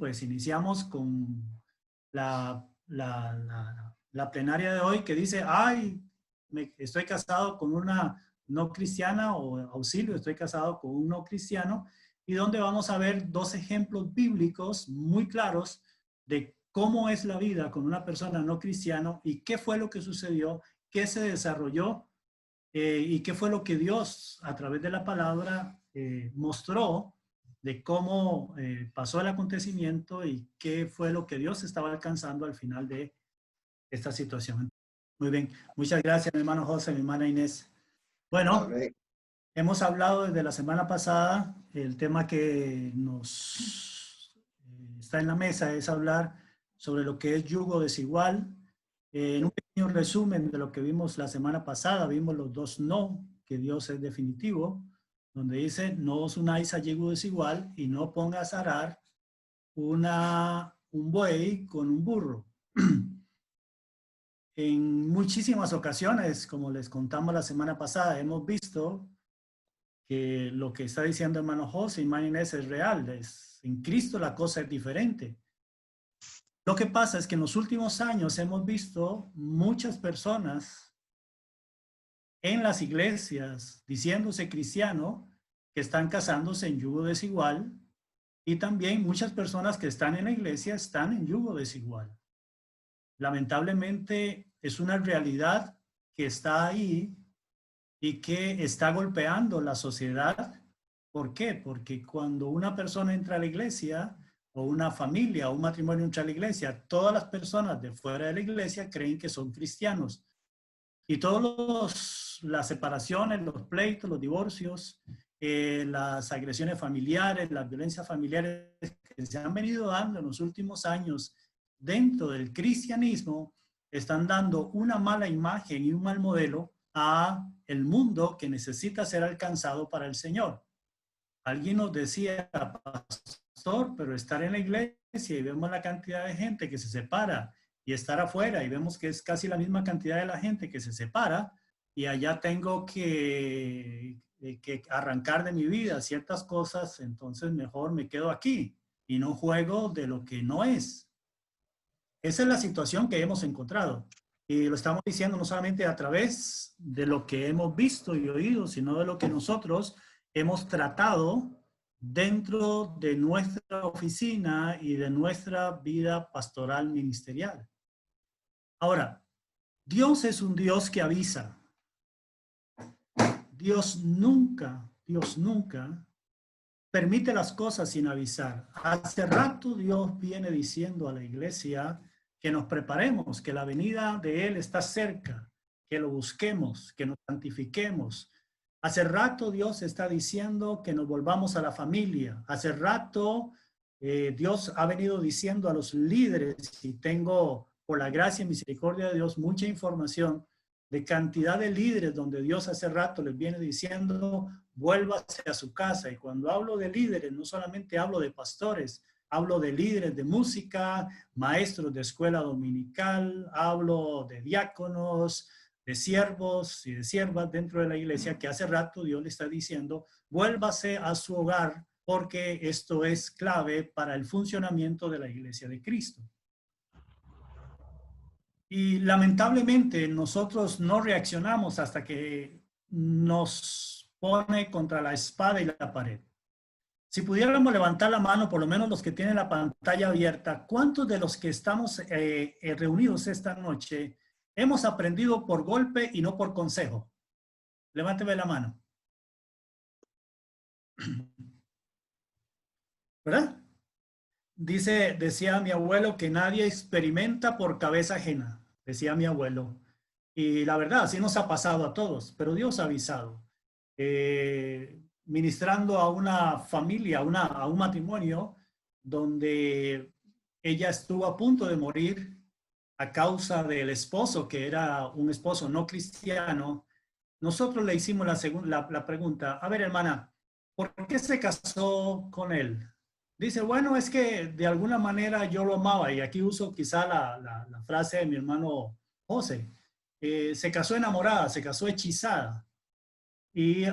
pues iniciamos con la plenaria de hoy que dice, ay, estoy casado con una no cristiana, o auxilio, estoy casado con un no cristiano, y donde vamos a ver dos ejemplos bíblicos muy claros de cómo es la vida con una persona no cristiana y qué fue lo que sucedió, qué se desarrolló y qué fue lo que Dios a través de la palabra mostró de cómo pasó el acontecimiento y qué fue lo que Dios estaba alcanzando al final de esta situación. Muy bien, muchas gracias, mi hermano José, mi hermana Inés. Bueno, Amén. hemos hablado desde la semana pasada, el tema que nos está en la mesa es hablar sobre lo que es yugo desigual. En un pequeño resumen de lo que vimos la semana pasada, vimos los dos no, que Dios es definitivo, donde dice, no os unáis a yugo desigual y no pongas a arar un buey con un burro. En muchísimas ocasiones, como les contamos la semana pasada, hemos visto que lo que está diciendo hermano José y hermano Inés es real. En Cristo la cosa es diferente. Lo que pasa es que en los últimos años hemos visto muchas personas en las iglesias diciéndose cristiano que están casándose en yugo desigual, y también muchas personas que están en la iglesia están en yugo desigual. Lamentablemente es una realidad que está ahí y que está golpeando la sociedad. ¿Por qué? Porque cuando una persona entra a la iglesia, o una familia o un matrimonio entra a la iglesia, todas las personas de fuera de la iglesia creen que son cristianos. Y todas las separaciones, los pleitos, los divorcios, las agresiones familiares, las violencias familiares que se han venido dando en los últimos años dentro del cristianismo, están dando una mala imagen y un mal modelo a el mundo que necesita ser alcanzado para el Señor. Alguien nos decía, pastor, pero estar en la iglesia y vemos la cantidad de gente que se separa, y estar afuera y vemos que es casi la misma cantidad de la gente que se separa, y allá tengo que arrancar de mi vida ciertas cosas, entonces mejor me quedo aquí y no juego de lo que no es. Esa es la situación que hemos encontrado. Y lo estamos diciendo no solamente a través de lo que hemos visto y oído, sino de lo que nosotros hemos tratado dentro de nuestra oficina y de nuestra vida pastoral ministerial. Ahora, Dios es un Dios que avisa. Dios nunca permite las cosas sin avisar. Hace rato Dios viene diciendo a la iglesia que nos preparemos, que la venida de Él está cerca, que lo busquemos, que nos santifiquemos. Hace rato Dios está diciendo que nos volvamos a la familia. Hace rato Dios ha venido diciendo a los líderes, y tengo por la gracia y misericordia de Dios mucha información de cantidad de líderes donde Dios hace rato les viene diciendo, vuélvase a su casa. Y cuando hablo de líderes, no solamente hablo de pastores, hablo de líderes de música, maestros de escuela dominical, hablo de diáconos, de siervos y de siervas dentro de la iglesia, que hace rato Dios le está diciendo, vuélvase a su hogar, porque esto es clave para el funcionamiento de la iglesia de Cristo. Y lamentablemente nosotros no reaccionamos hasta que nos pone contra la espada y la pared. Si pudiéramos levantar la mano, por lo menos los que tienen la pantalla abierta, ¿cuántos de los que estamos reunidos esta noche hemos aprendido por golpe y no por consejo? Levánteme la mano. ¿Verdad? Decía mi abuelo que nadie experimenta por cabeza ajena, decía mi abuelo. Y la verdad, así nos ha pasado a todos, pero Dios ha avisado. Ministrando a una familia, a un matrimonio, donde ella estuvo a punto de morir a causa del esposo, que era un esposo no cristiano. Nosotros le hicimos la pregunta, a ver, hermana, ¿por qué se casó con él? Dice, bueno, es que de alguna manera yo lo amaba, y aquí uso quizá la frase de mi hermano José. Se casó enamorada, se casó hechizada. Y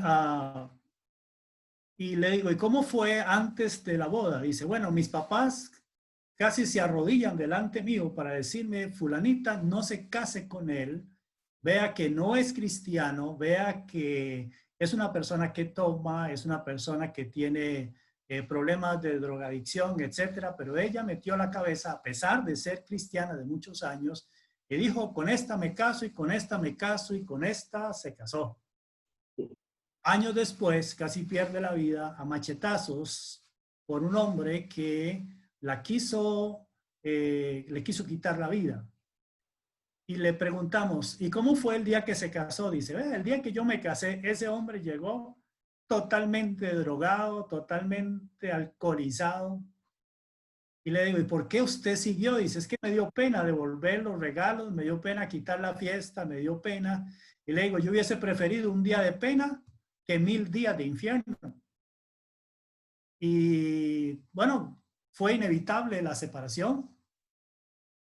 le digo, ¿y cómo fue antes de la boda? Dice, bueno, mis papás casi se arrodillan delante mío para decirme, fulanita, no se case con él, vea que no es cristiano, vea que es una persona que toma, es una persona que tiene problemas de drogadicción, etcétera, pero ella metió la cabeza, a pesar de ser cristiana de muchos años, y dijo, con esta me caso, y con esta me caso, y con esta se casó. Años después, casi pierde la vida a machetazos por un hombre que le quiso quitar la vida. Y le preguntamos, ¿y cómo fue el día que se casó? Dice, el día que yo me casé, ese hombre llegó totalmente drogado, totalmente alcoholizado. Y le digo, ¿y por qué usted siguió? Dice, es que me dio pena devolver los regalos, me dio pena quitar la fiesta, me dio pena. Y le digo, yo hubiese preferido un día de pena que 1000 días de infierno. Y bueno, fue inevitable la separación.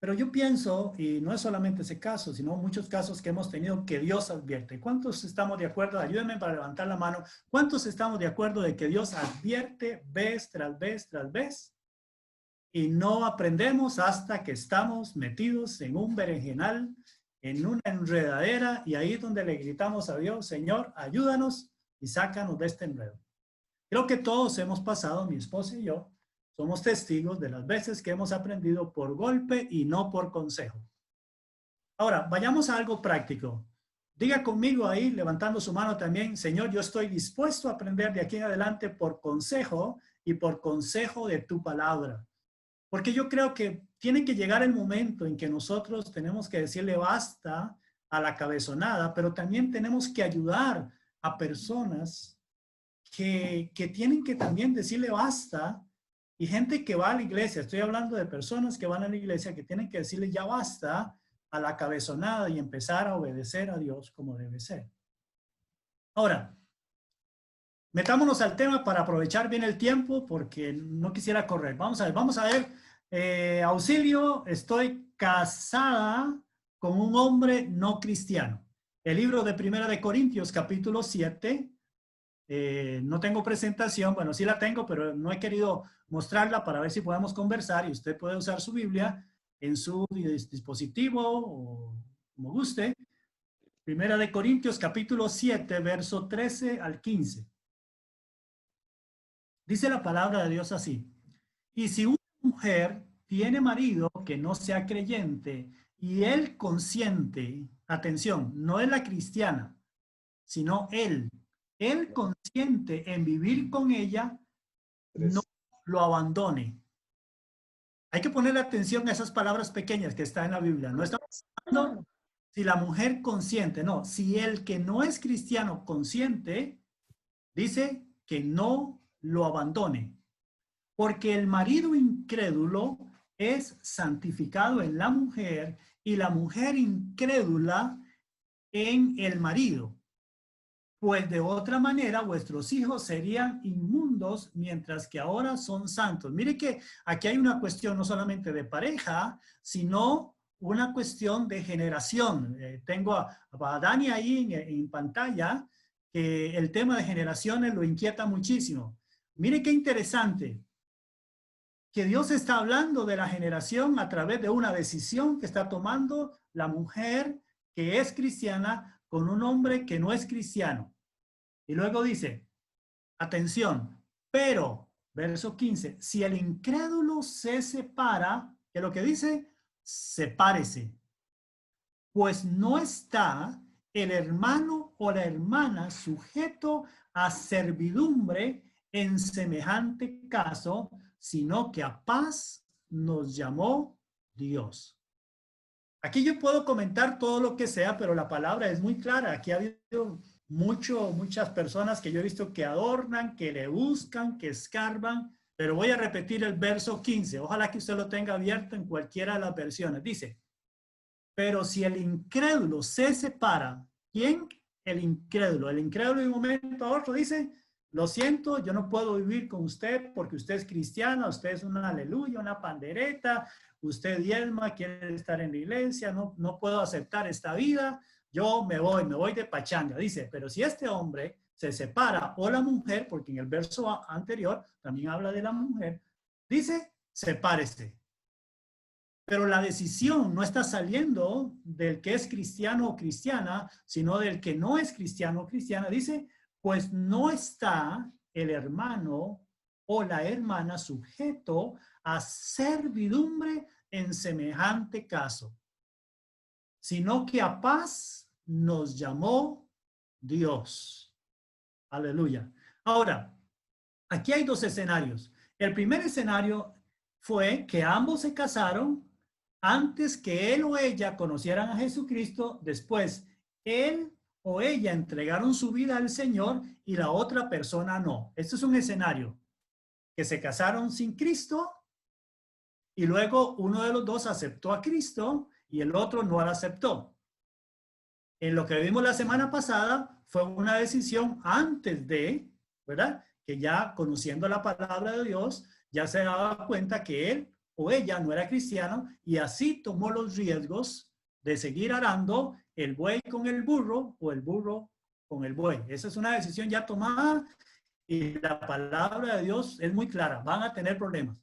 Pero yo pienso, y no es solamente ese caso, sino muchos casos que hemos tenido que Dios advierte. ¿Cuántos estamos de acuerdo? Ayúdenme para levantar la mano. ¿Cuántos estamos de acuerdo de que Dios advierte vez tras vez tras vez? Y no aprendemos hasta que estamos metidos en un berenjenal, en una enredadera, y ahí es donde le gritamos a Dios, Señor, ayúdanos y sácanos de este enredo. Creo que todos hemos pasado, mi esposa y yo, somos testigos de las veces que hemos aprendido por golpe y no por consejo. Ahora, vayamos a algo práctico. Diga conmigo ahí, levantando su mano también, Señor, yo estoy dispuesto a aprender de aquí en adelante por consejo y por consejo de tu palabra. Porque yo creo que tiene que llegar el momento en que nosotros tenemos que decirle basta a la cabezonada, pero también tenemos que ayudar a personas que tienen que también decirle basta. Y gente que va a la iglesia, estoy hablando de personas que van a la iglesia que tienen que decirle ya basta a la cabezonada y empezar a obedecer a Dios como debe ser. Ahora, metámonos al tema para aprovechar bien el tiempo porque no quisiera correr. Vamos a ver, auxilio, estoy casada con un hombre no cristiano. El libro de Primera de Corintios, capítulo 7, no tengo presentación, bueno, sí la tengo, pero no he querido mostrarla para ver si podemos conversar y usted puede usar su Biblia en su dispositivo o como guste. Primera de Corintios, capítulo 7, verso 13 al 15. Dice la palabra de Dios así. Y si una mujer tiene marido que no sea creyente y él consiente, atención, no es la cristiana, sino él consiente en vivir con ella, no lo abandone. Hay que ponerle atención a esas palabras pequeñas que están en la Biblia. No estamos hablando si la mujer consiente, no. Si el que no es cristiano consiente, dice que no lo abandone. Porque el marido incrédulo es santificado en la mujer y la mujer incrédula en el marido. Pues de otra manera vuestros hijos serían inmundos mientras que ahora son santos. Mire que aquí hay una cuestión no solamente de pareja, sino una cuestión de generación. Tengo a Dani ahí en pantalla, que el tema de generaciones lo inquieta muchísimo. Mire qué interesante, que Dios está hablando de la generación a través de una decisión que está tomando la mujer que es cristiana con un hombre que no es cristiano. Y luego dice, atención, pero, verso 15, si el incrédulo se separa, ¿qué es lo que dice? Sepárese. Pues no está el hermano o la hermana sujeto a servidumbre en semejante caso, sino que a paz nos llamó Dios. Aquí yo puedo comentar todo lo que sea, pero la palabra es muy clara. Aquí ha habido muchas personas que yo he visto que adornan, que le buscan, que escarban, pero voy a repetir el verso 15. Ojalá que usted lo tenga abierto en cualquiera de las versiones. Dice, pero si el incrédulo se separa, ¿quién? El incrédulo. El incrédulo de un momento a otro dice, lo siento, yo no puedo vivir con usted porque usted es cristiana, usted es una aleluya, una pandereta, usted diezma, quiere estar en la iglesia, no puedo aceptar esta vida, yo me voy de pachanga. Dice, pero si este hombre se separa o la mujer, porque en el verso anterior también habla de la mujer, dice, sepárese. Pero la decisión no está saliendo del que es cristiano o cristiana, sino del que no es cristiano o cristiana. Dice, pues no está el hermano o la hermana sujeto a servidumbre en semejante caso, sino que a paz nos llamó Dios. Aleluya. Ahora, aquí hay dos escenarios. El primer escenario fue que ambos se casaron antes que él o ella conocieran a Jesucristo. Después, él o ella entregaron su vida al Señor y la otra persona no. Este es un escenario que se casaron sin Cristo y luego uno de los dos aceptó a Cristo y el otro no lo aceptó. En lo que vimos la semana pasada fue una decisión antes de, ¿verdad? Que ya conociendo la palabra de Dios, ya se daba cuenta que él o ella no era cristiano y así tomó los riesgos de seguir arando el buey con el burro o el burro con el buey. Esa es una decisión ya tomada y la palabra de Dios es muy clara, van a tener problemas.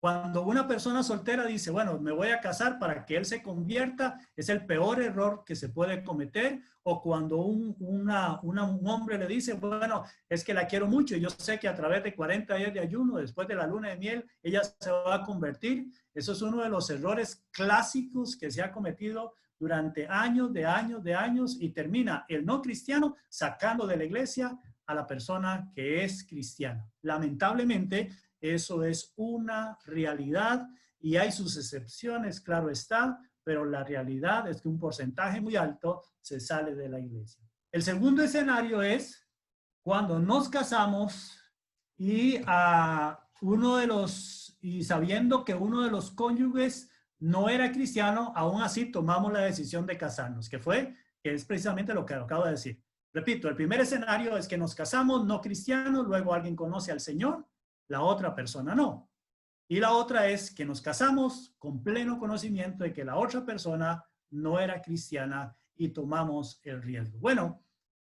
Cuando una persona soltera dice, bueno, me voy a casar para que él se convierta, es el peor error que se puede cometer. O cuando un hombre le dice, bueno, es que la quiero mucho y yo sé que a través de 40 días de ayuno, después de la luna de miel, ella se va a convertir. Eso es uno de los errores clásicos que se ha cometido durante años, de años, de años, y termina el no cristiano sacando de la iglesia a la persona que es cristiana. Lamentablemente, eso es una realidad y hay sus excepciones, claro está, pero la realidad es que un porcentaje muy alto se sale de la iglesia. El segundo escenario es cuando nos casamos y sabiendo que uno de los cónyuges no era cristiano, aún así tomamos la decisión de casarnos, que es precisamente lo que acabo de decir. Repito, el primer escenario es que nos casamos no cristianos, luego alguien conoce al Señor, la otra persona no. Y la otra es que nos casamos con pleno conocimiento de que la otra persona no era cristiana y tomamos el riesgo. Bueno,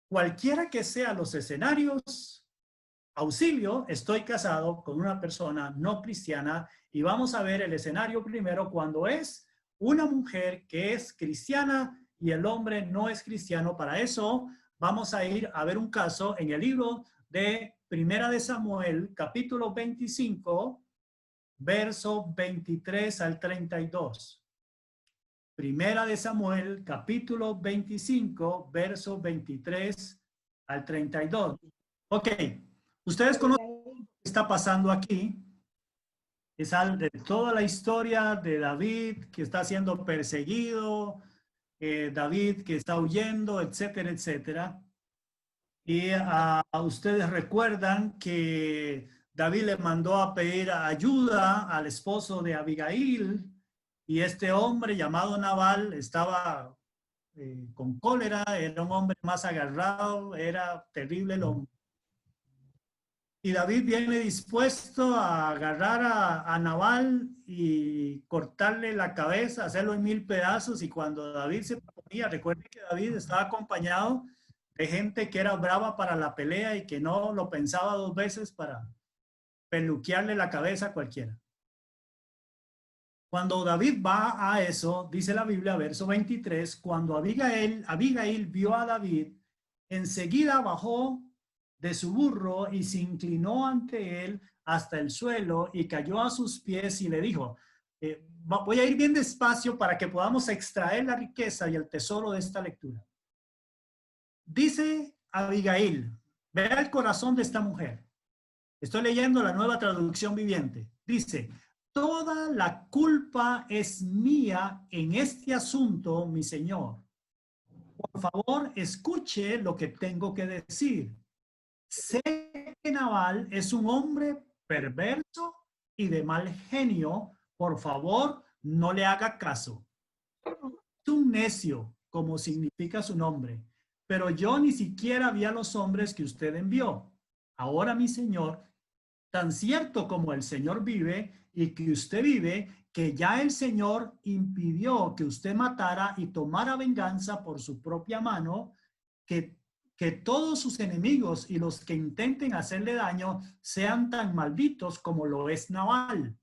cualquiera que sean los escenarios, auxilio, estoy casado con una persona no cristiana y vamos a ver el escenario primero cuando es una mujer que es cristiana y el hombre no es cristiano. Para eso vamos a ir a ver un caso en el libro de Primera de Samuel, capítulo 25, verso 23 al 32. Primera de Samuel, capítulo 25, verso 23 al 32. Ok, ustedes conocen lo que está pasando aquí. Es de toda la historia de David que está siendo perseguido, David que está huyendo, etcétera, etcétera. Y ustedes recuerdan que David le mandó a pedir ayuda al esposo de Abigail y este hombre llamado Nabal estaba con cólera, era un hombre más agarrado, era terrible el hombre. Y David viene dispuesto a agarrar a Nabal y cortarle la cabeza, hacerlo en 1000 pedazos. Y cuando David se ponía, recuerden que David estaba acompañado de gente que era brava para la pelea y que no lo pensaba dos veces para peluquearle la cabeza a cualquiera. Cuando David va a eso, dice la Biblia, verso 23, cuando Abigail vio a David, enseguida bajó de su burro y se inclinó ante él hasta el suelo y cayó a sus pies y le dijo, voy a ir bien despacio para que podamos extraer la riqueza y el tesoro de esta lectura. Dice Abigail, vea el corazón de esta mujer. Estoy leyendo la Nueva Traducción Viviente. Dice, toda la culpa es mía en este asunto, mi señor. Por favor, escuche lo que tengo que decir. Sé que Nabal es un hombre perverso y de mal genio. Por favor, no le haga caso. Es un necio, como significa su nombre. Pero yo ni siquiera vi a los hombres que usted envió. Ahora, mi señor, tan cierto como el Señor vive y que usted vive, que ya el Señor impidió que usted matara y tomara venganza por su propia mano, que todos sus enemigos y los que intenten hacerle daño sean tan malditos como lo es Nabal.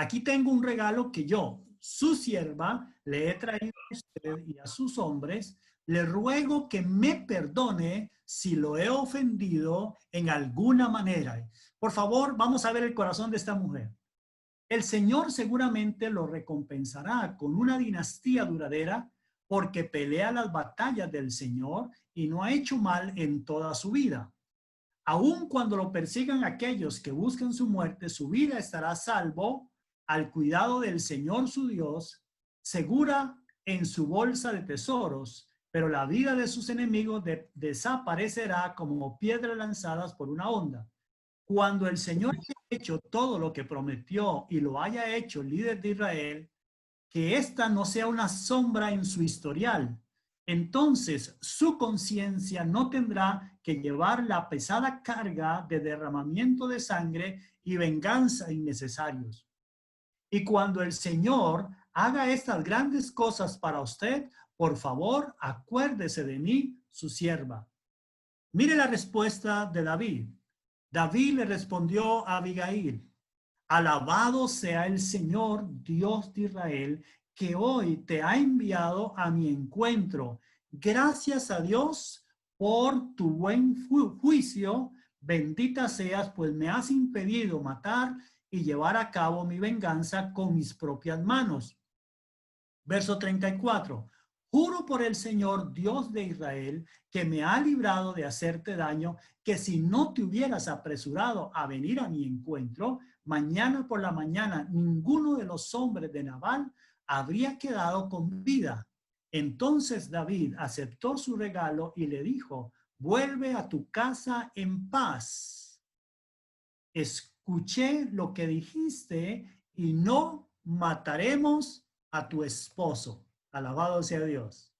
aquí tengo un regalo que yo, su sierva, le he traído a usted y a sus hombres. Le ruego que me perdone si lo he ofendido en alguna manera. Por favor, vamos a ver el corazón de esta mujer. El Señor seguramente lo recompensará con una dinastía duradera porque pelea las batallas del Señor y no ha hecho mal en toda su vida. Aun cuando lo persigan aquellos que buscan su muerte, su vida estará a salvo al cuidado del Señor su Dios, segura en su bolsa de tesoros, pero la vida de sus enemigos desaparecerá como piedras lanzadas por una onda. Cuando el Señor haya hecho todo lo que prometió y lo haya hecho líder de Israel, que esta no sea una sombra en su historial. Entonces su conciencia no tendrá que llevar la pesada carga de derramamiento de sangre y venganza innecesarios. Y cuando el Señor haga estas grandes cosas para usted, por favor, acuérdese de mí, su sierva. Mire la respuesta de David. David le respondió a Abigail: alabado sea el Señor, Dios de Israel, que hoy te ha enviado a mi encuentro. Gracias a Dios por tu buen juicio. Bendita seas, pues me has impedido matar y llevar a cabo mi venganza con mis propias manos. Verso 34. Juro por el Señor, Dios de Israel, que me ha librado de hacerte daño, que si no te hubieras apresurado a venir a mi encuentro, mañana por la mañana ninguno de los hombres de Nabal habría quedado con vida. Entonces David aceptó su regalo y le dijo: vuelve a tu casa en paz. Escuché lo que dijiste y no mataremos a tu esposo. Alabado sea Dios.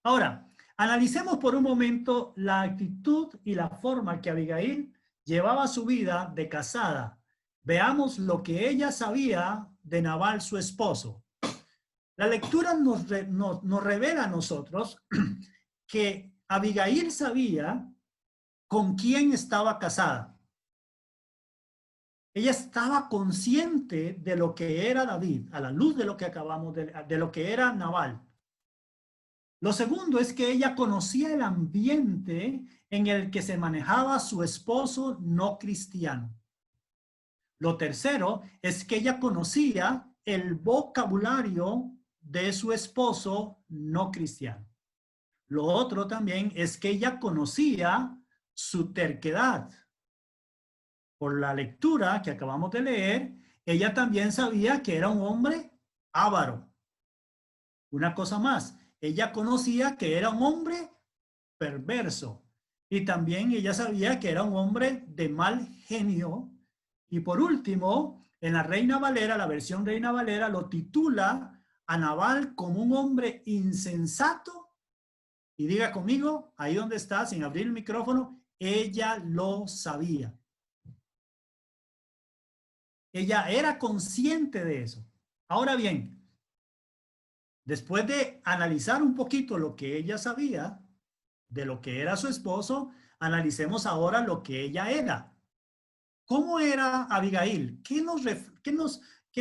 Ahora, analicemos por un momento la actitud y la forma que Abigail llevaba su vida de casada. Veamos lo que ella sabía de Nabal, su esposo. La lectura nos revela a nosotros que Abigail sabía con quién estaba casada. Ella estaba consciente de lo que era David, a la luz de lo que acabamos de lo que era Nabal. Lo segundo es que ella conocía el ambiente en el que se manejaba su esposo no cristiano. Lo tercero es que ella conocía el vocabulario de su esposo no cristiano. Lo otro también es que ella conocía su terquedad. Por la lectura que acabamos de leer, ella también sabía que era un hombre avaro. Una cosa más, ella conocía que era un hombre perverso y también ella sabía que era un hombre de mal genio. Y por último, en la Reina Valera, la versión Reina Valera lo titula a Nabal como un hombre insensato. Y diga conmigo, ahí donde está, sin abrir el micrófono, ella lo sabía. Ella era consciente de eso. Ahora bien, después de analizar un poquito lo que ella sabía de lo que era su esposo, analicemos ahora lo que ella era. ¿Cómo era Abigail? ¿Qué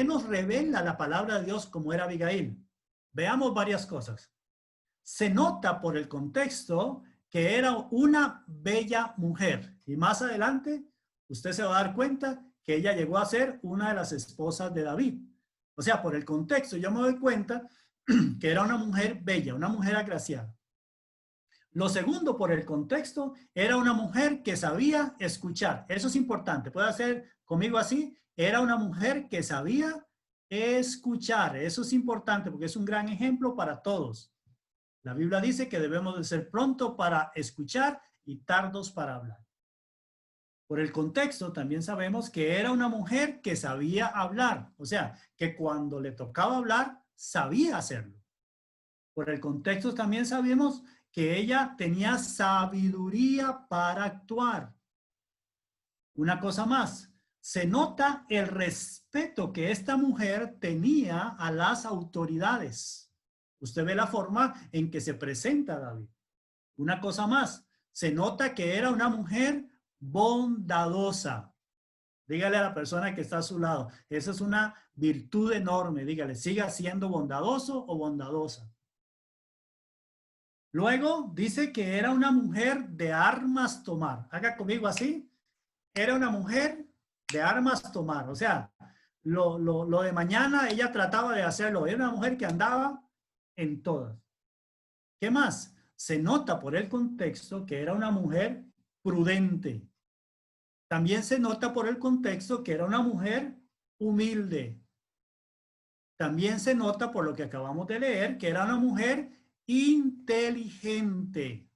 nos revela la palabra de Dios cómo era Abigail? Veamos varias cosas. Se nota por el contexto que era una bella mujer. Y más adelante, usted se va a dar cuenta que ella llegó a ser una de las esposas de David. O sea, por el contexto, yo me doy cuenta que era una mujer bella, una mujer agraciada. Lo segundo, por el contexto, era una mujer que sabía escuchar. Eso es importante. ¿Puede hacer conmigo así? Era una mujer que sabía escuchar. Eso es importante porque es un gran ejemplo para todos. La Biblia dice que debemos de ser pronto para escuchar y tardos para hablar. Por el contexto, también sabemos que era una mujer que sabía hablar. O sea, que cuando le tocaba hablar, sabía hacerlo. Por el contexto también sabemos que ella tenía sabiduría para actuar. Una cosa más, se nota el respeto que esta mujer tenía a las autoridades. Usted ve la forma en que se presenta David. Una cosa más, se nota que era una mujer bondadosa. Dígale a la persona que está a su lado. Esa es una virtud enorme. Dígale, siga siendo bondadoso o bondadosa. Luego dice que era una mujer de armas tomar. Haga conmigo así. Era una mujer de armas tomar. O sea, lo de mañana ella trataba de hacerlo. Era una mujer que andaba en todas. ¿Qué más? Se nota por el contexto que era una mujer prudente. También se nota por el contexto que era una mujer humilde. También se nota por lo que acabamos de leer que era una mujer inteligente.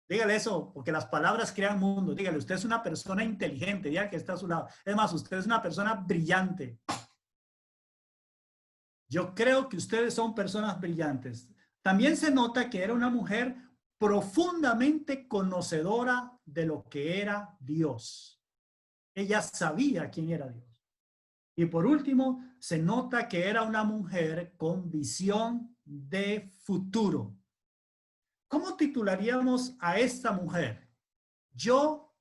Dígale eso, porque las palabras crean mundo. Dígale, usted es una persona inteligente, ya que está a su lado. Es más, usted es una persona brillante. Yo creo que ustedes son personas brillantes. También se nota que era una mujer profundamente conocedora de lo que era Dios. Ella sabía quién era Dios. Y por último, se nota que era una mujer con visión de futuro. ¿Cómo titularíamos a esta mujer? Yo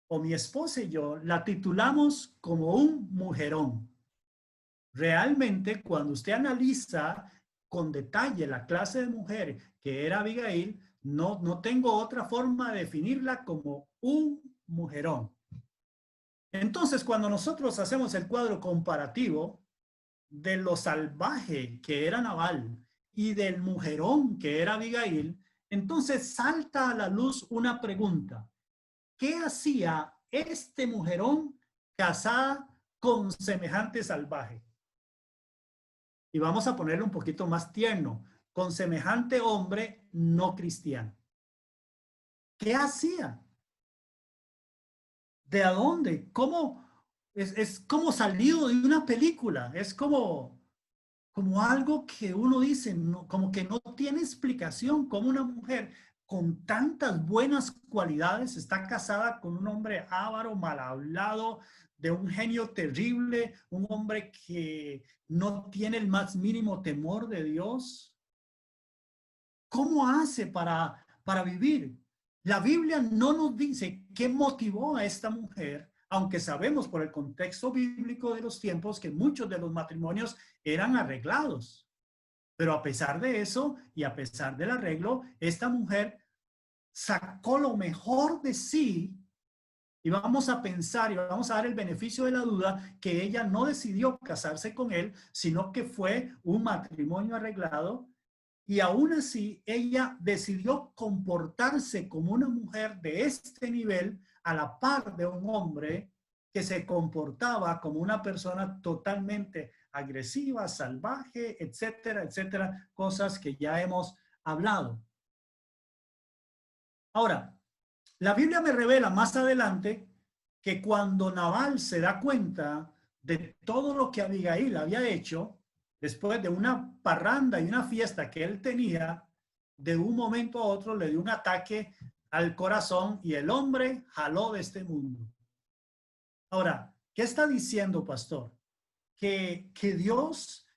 o mi esposa y yo la titulamos como un mujerón. Realmente, cuando usted analiza con detalle la clase de mujer que era Abigail, no tengo otra forma de definirla como un mujerón. Entonces, cuando nosotros hacemos el cuadro comparativo de lo salvaje que era Nabal y del mujerón que era Abigail, entonces salta a la luz una pregunta. ¿Qué hacía este mujerón casada con semejante salvaje? Y vamos a ponerlo un poquito más tierno, con semejante hombre no cristiano. ¿Qué hacía? ¿De dónde? ¿Cómo? Es como salido de una película, es como algo que uno dice, no, como que no tiene explicación, como una mujer con tantas buenas cualidades está casada con un hombre avaro, mal hablado, de un genio terrible, un hombre que no tiene el más mínimo temor de Dios. ¿Cómo hace para vivir? La Biblia no nos dice qué motivó a esta mujer, aunque sabemos por el contexto bíblico de los tiempos que muchos de los matrimonios eran arreglados. Pero a pesar de eso y a pesar del arreglo, esta mujer sacó lo mejor de sí y vamos a pensar y vamos a dar el beneficio de la duda que ella no decidió casarse con él, sino que fue un matrimonio arreglado y aún así ella decidió comportarse como una mujer de este nivel a la par de un hombre que se comportaba como una persona totalmente agresiva, salvaje, etcétera, etcétera, cosas que ya hemos hablado. Ahora, la Biblia me revela más adelante que cuando Nabal se da cuenta de todo lo que Abigail había hecho, después de una parranda y una fiesta que él tenía, de un momento a otro le dio un ataque al corazón y el hombre jaló de este mundo. Ahora, ¿qué está diciendo, pastor? Que Dios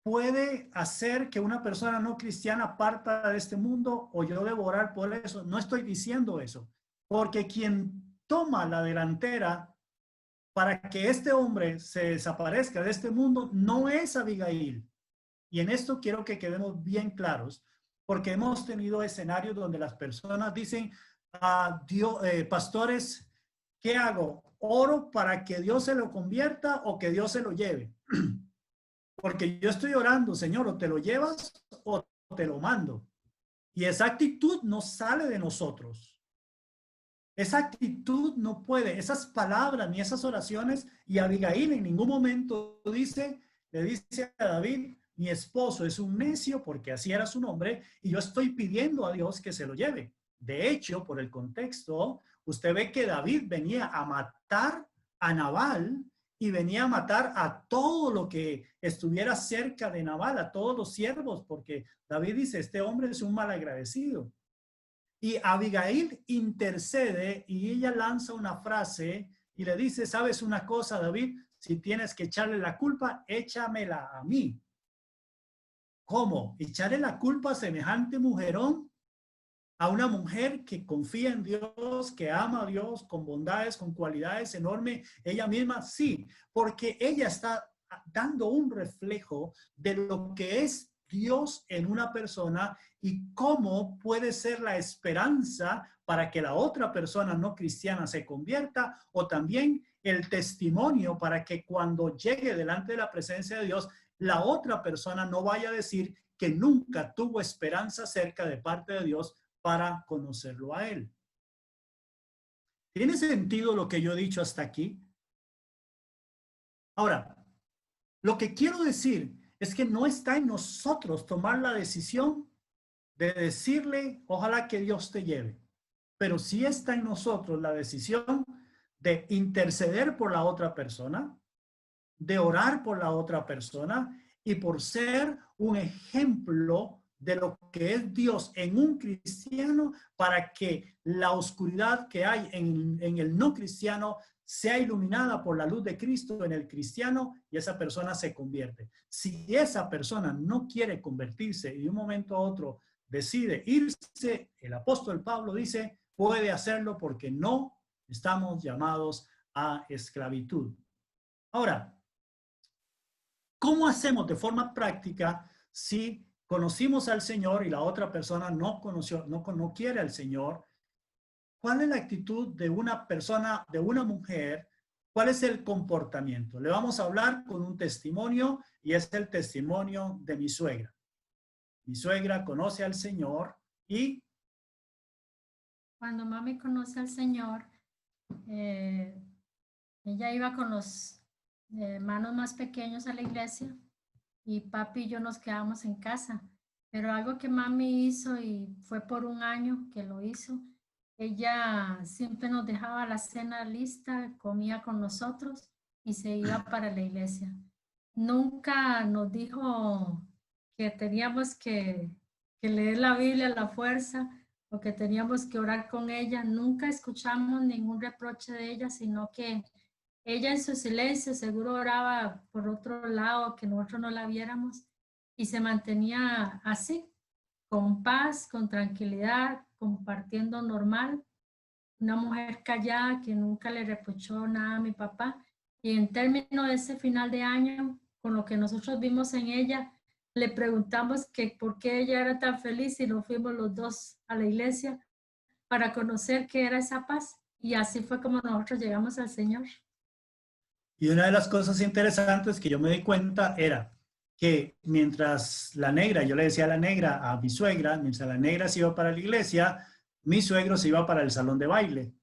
puede hacer que una persona no cristiana parta de este mundo o yo debo orar por eso. No estoy diciendo eso, porque quien toma la delantera para que este hombre se desaparezca de este mundo no es Abigail. Y en esto quiero que quedemos bien claros, porque hemos tenido escenarios donde las personas dicen, Dios, pastores, ¿qué hago? ¿Oro para que Dios se lo convierta o que Dios se lo lleve? Porque yo estoy orando, Señor, o te lo llevas o te lo mando. Y esa actitud no sale de nosotros. Esa actitud no puede, esas palabras ni esas oraciones, y Abigail en ningún momento le dice a David, mi esposo es un necio porque así era su nombre y yo estoy pidiendo a Dios que se lo lleve. De hecho, por el contexto, usted ve que David venía a matar a Nabal y venía a matar a todo lo que estuviera cerca de Nabal, a todos los siervos, porque David dice, este hombre es un malagradecido. Y Abigail intercede y ella lanza una frase y le dice, ¿sabes una cosa, David? Si tienes que echarle la culpa, échamela a mí. ¿Cómo? ¿Echarle la culpa a semejante mujerón? a una mujer que confía en Dios, que ama a Dios con bondades, con cualidades enormes, ella misma sí, porque ella está dando un reflejo de lo que es Dios en una persona y cómo puede ser la esperanza para que la otra persona no cristiana se convierta, o también el testimonio para que cuando llegue delante de la presencia de Dios, la otra persona no vaya a decir que nunca tuvo esperanza cerca de parte de Dios para conocerlo a Él. ¿Tiene sentido lo que yo he dicho hasta aquí? Ahora, lo que quiero decir es que no está en nosotros tomar la decisión de decirle, ojalá que Dios te lleve, pero sí está en nosotros la decisión de interceder por la otra persona, de orar por la otra persona y por ser un ejemplo de lo que es Dios en un cristiano, para que la oscuridad que hay en el no cristiano sea iluminada por la luz de Cristo en el cristiano y esa persona se convierte. Si esa persona no quiere convertirse y de un momento a otro decide irse, el apóstol Pablo dice, puede hacerlo porque no estamos llamados a esclavitud. Ahora, ¿cómo hacemos de forma práctica si conocimos al Señor y la otra persona no conoció, no quiere al Señor? ¿Cuál es la actitud de una persona, de una mujer? ¿Cuál es el comportamiento? Le vamos a hablar con un testimonio y es el testimonio de mi suegra. Mi suegra conoce al Señor y... Cuando mami conoce al Señor, ella iba con los hermanos más pequeños a la iglesia y papi y yo nos quedamos en casa. Pero algo que mami hizo, y fue por un año que lo hizo, ella siempre nos dejaba la cena lista, comía con nosotros y se iba para la iglesia. Nunca nos dijo que teníamos que leer la Biblia a la fuerza o que teníamos que orar con ella. Nunca escuchamos ningún reproche de ella, sino que ella en su silencio seguro oraba por otro lado, que nosotros no la viéramos, y se mantenía así, con paz, con tranquilidad, compartiendo normal. Una mujer callada que nunca le reprochó nada a mi papá. Y en términos de ese final de año, con lo que nosotros vimos en ella, le preguntamos que por qué ella era tan feliz y nos fuimos los dos a la iglesia para conocer qué era esa paz. Y así fue como nosotros llegamos al Señor. Y una de las cosas interesantes que yo me di cuenta era que mientras la negra, yo le decía a la negra, a mi suegra, mientras la negra se iba para la iglesia, mi suegro se iba para el salón de baile.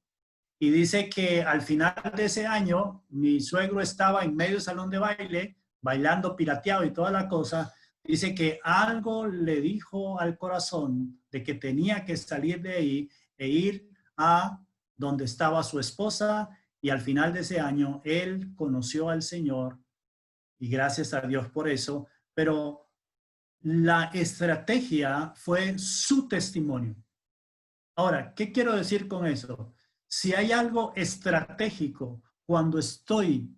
Y dice que al final de ese año, mi suegro estaba en medio del salón de baile, bailando pirateado y toda la cosa. Dice que algo le dijo al corazón de que tenía que salir de ahí e ir a donde estaba su esposa, y al final de ese año él conoció al Señor y gracias a Dios por eso, pero la estrategia fue su testimonio. Ahora, ¿qué quiero decir con eso? Si hay algo estratégico cuando estoy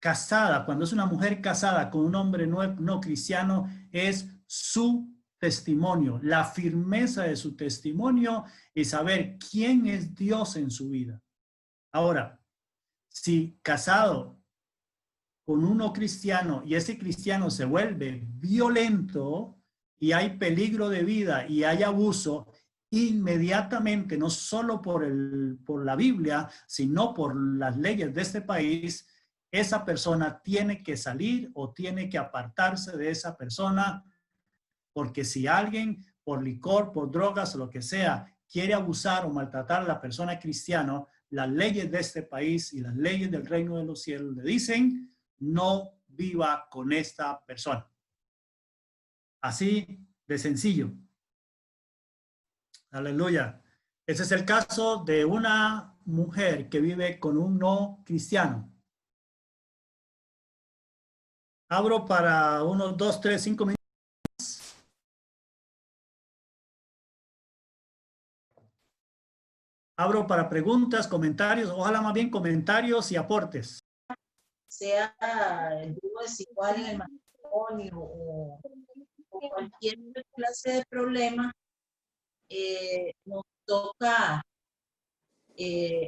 casada, cuando es una mujer casada con un hombre no cristiano, es su testimonio, la firmeza de su testimonio y saber quién es Dios en su vida. Ahora, si casado con uno cristiano y ese cristiano se vuelve violento y hay peligro de vida y hay abuso, inmediatamente, no solo por la Biblia, sino por las leyes de este país, esa persona tiene que salir o tiene que apartarse de esa persona, porque si alguien por licor, por drogas o lo que sea, quiere abusar o maltratar a la persona cristiana, las leyes de este país y las leyes del reino de los cielos le dicen, no viva con esta persona. Así de sencillo. Aleluya. Ese es el caso de una mujer que vive con un no cristiano. Abro para unos 2, 3, 5 minutos. Abro para preguntas, comentarios, ojalá más bien comentarios y aportes. Sea el yugo desigual en el matrimonio o cualquier clase de problema, nos toca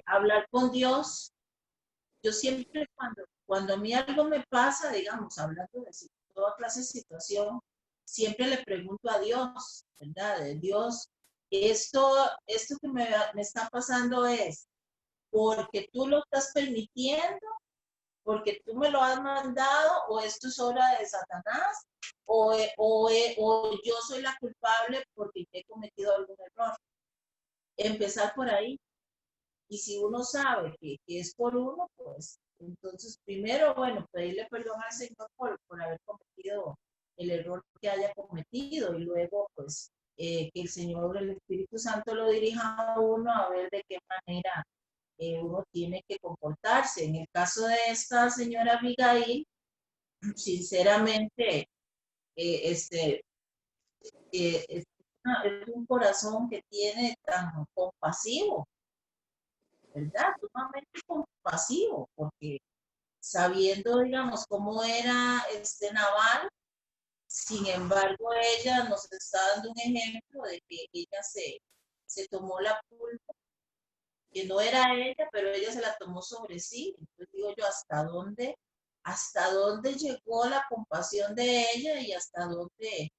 hablar con Dios. Yo siempre cuando a mí algo me pasa, digamos, hablando de toda clase de situación, siempre le pregunto a Dios, ¿verdad? De Dios, esto que me está pasando es porque tú lo estás permitiendo, porque tú me lo has mandado, o esto es obra de Satanás, o yo soy la culpable porque he cometido algún error. Empezar por ahí. Y si uno sabe que es por uno, pues entonces primero, bueno, pedirle perdón al Señor por haber cometido el error que haya cometido, y luego, pues, que el Señor, el Espíritu Santo lo dirija a uno a ver de qué manera uno tiene que comportarse. En el caso de esta señora Abigail, sinceramente, es un corazón que tiene tan compasivo, ¿verdad? Sumamente compasivo, porque sabiendo, digamos, cómo era Nabal, sin embargo, ella nos está dando un ejemplo de que ella se tomó la culpa, que no era ella, pero ella se la tomó sobre sí. Entonces digo yo, hasta dónde llegó la compasión de ella, y hasta dónde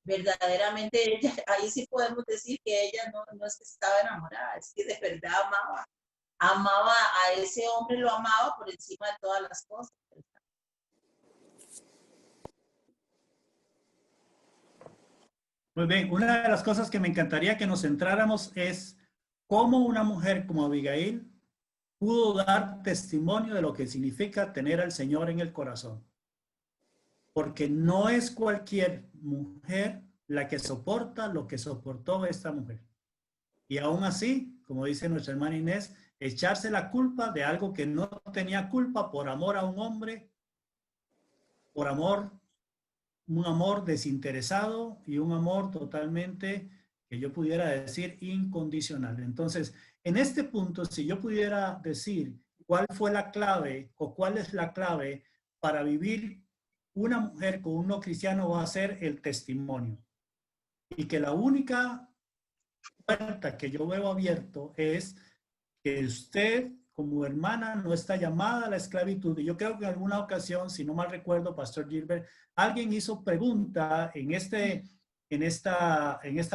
verdaderamente ella, ahí sí podemos decir que ella no es que estaba enamorada, es que de verdad amaba a ese hombre, lo amaba por encima de todas las cosas. Muy bien, una de las cosas que me encantaría que nos centráramos es cómo una mujer como Abigail pudo dar testimonio de lo que significa tener al Señor en el corazón. Porque no es cualquier mujer la que soporta lo que soportó esta mujer. Y aún así, como dice nuestra hermana Inés, echarse la culpa de algo que no tenía culpa por amor a un hombre, por amor, un amor desinteresado y un amor totalmente, que yo pudiera decir, incondicional. Entonces, en este punto, si yo pudiera decir cuál fue la clave o cuál es la clave para vivir una mujer con un no cristiano, va a ser el testimonio. Y que la única puerta que yo veo abierto es que usted como hermana no está llamada a la esclavitud. Y yo creo que en alguna ocasión, si no mal recuerdo, Pastor Gilbert, alguien hizo pregunta en esta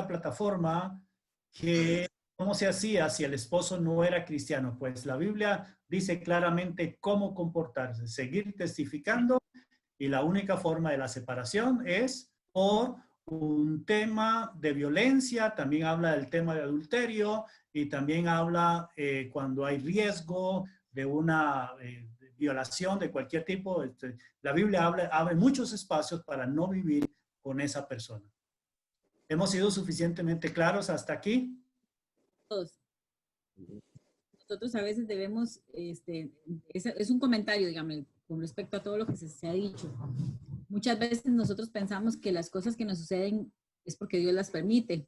plataforma que cómo se hacía si el esposo no era cristiano. Pues la Biblia dice claramente cómo comportarse, seguir testificando, y la única forma de la separación es por un tema de violencia. También habla del tema de adulterio, y también habla cuando hay riesgo de una violación de cualquier tipo. La Biblia abre muchos espacios para no vivir con esa persona. ¿Hemos sido suficientemente claros hasta aquí? Todos. Nosotros a veces debemos, es un comentario, digamos, con respecto a todo lo que se ha dicho. Muchas veces nosotros pensamos que las cosas que nos suceden es porque Dios las permite.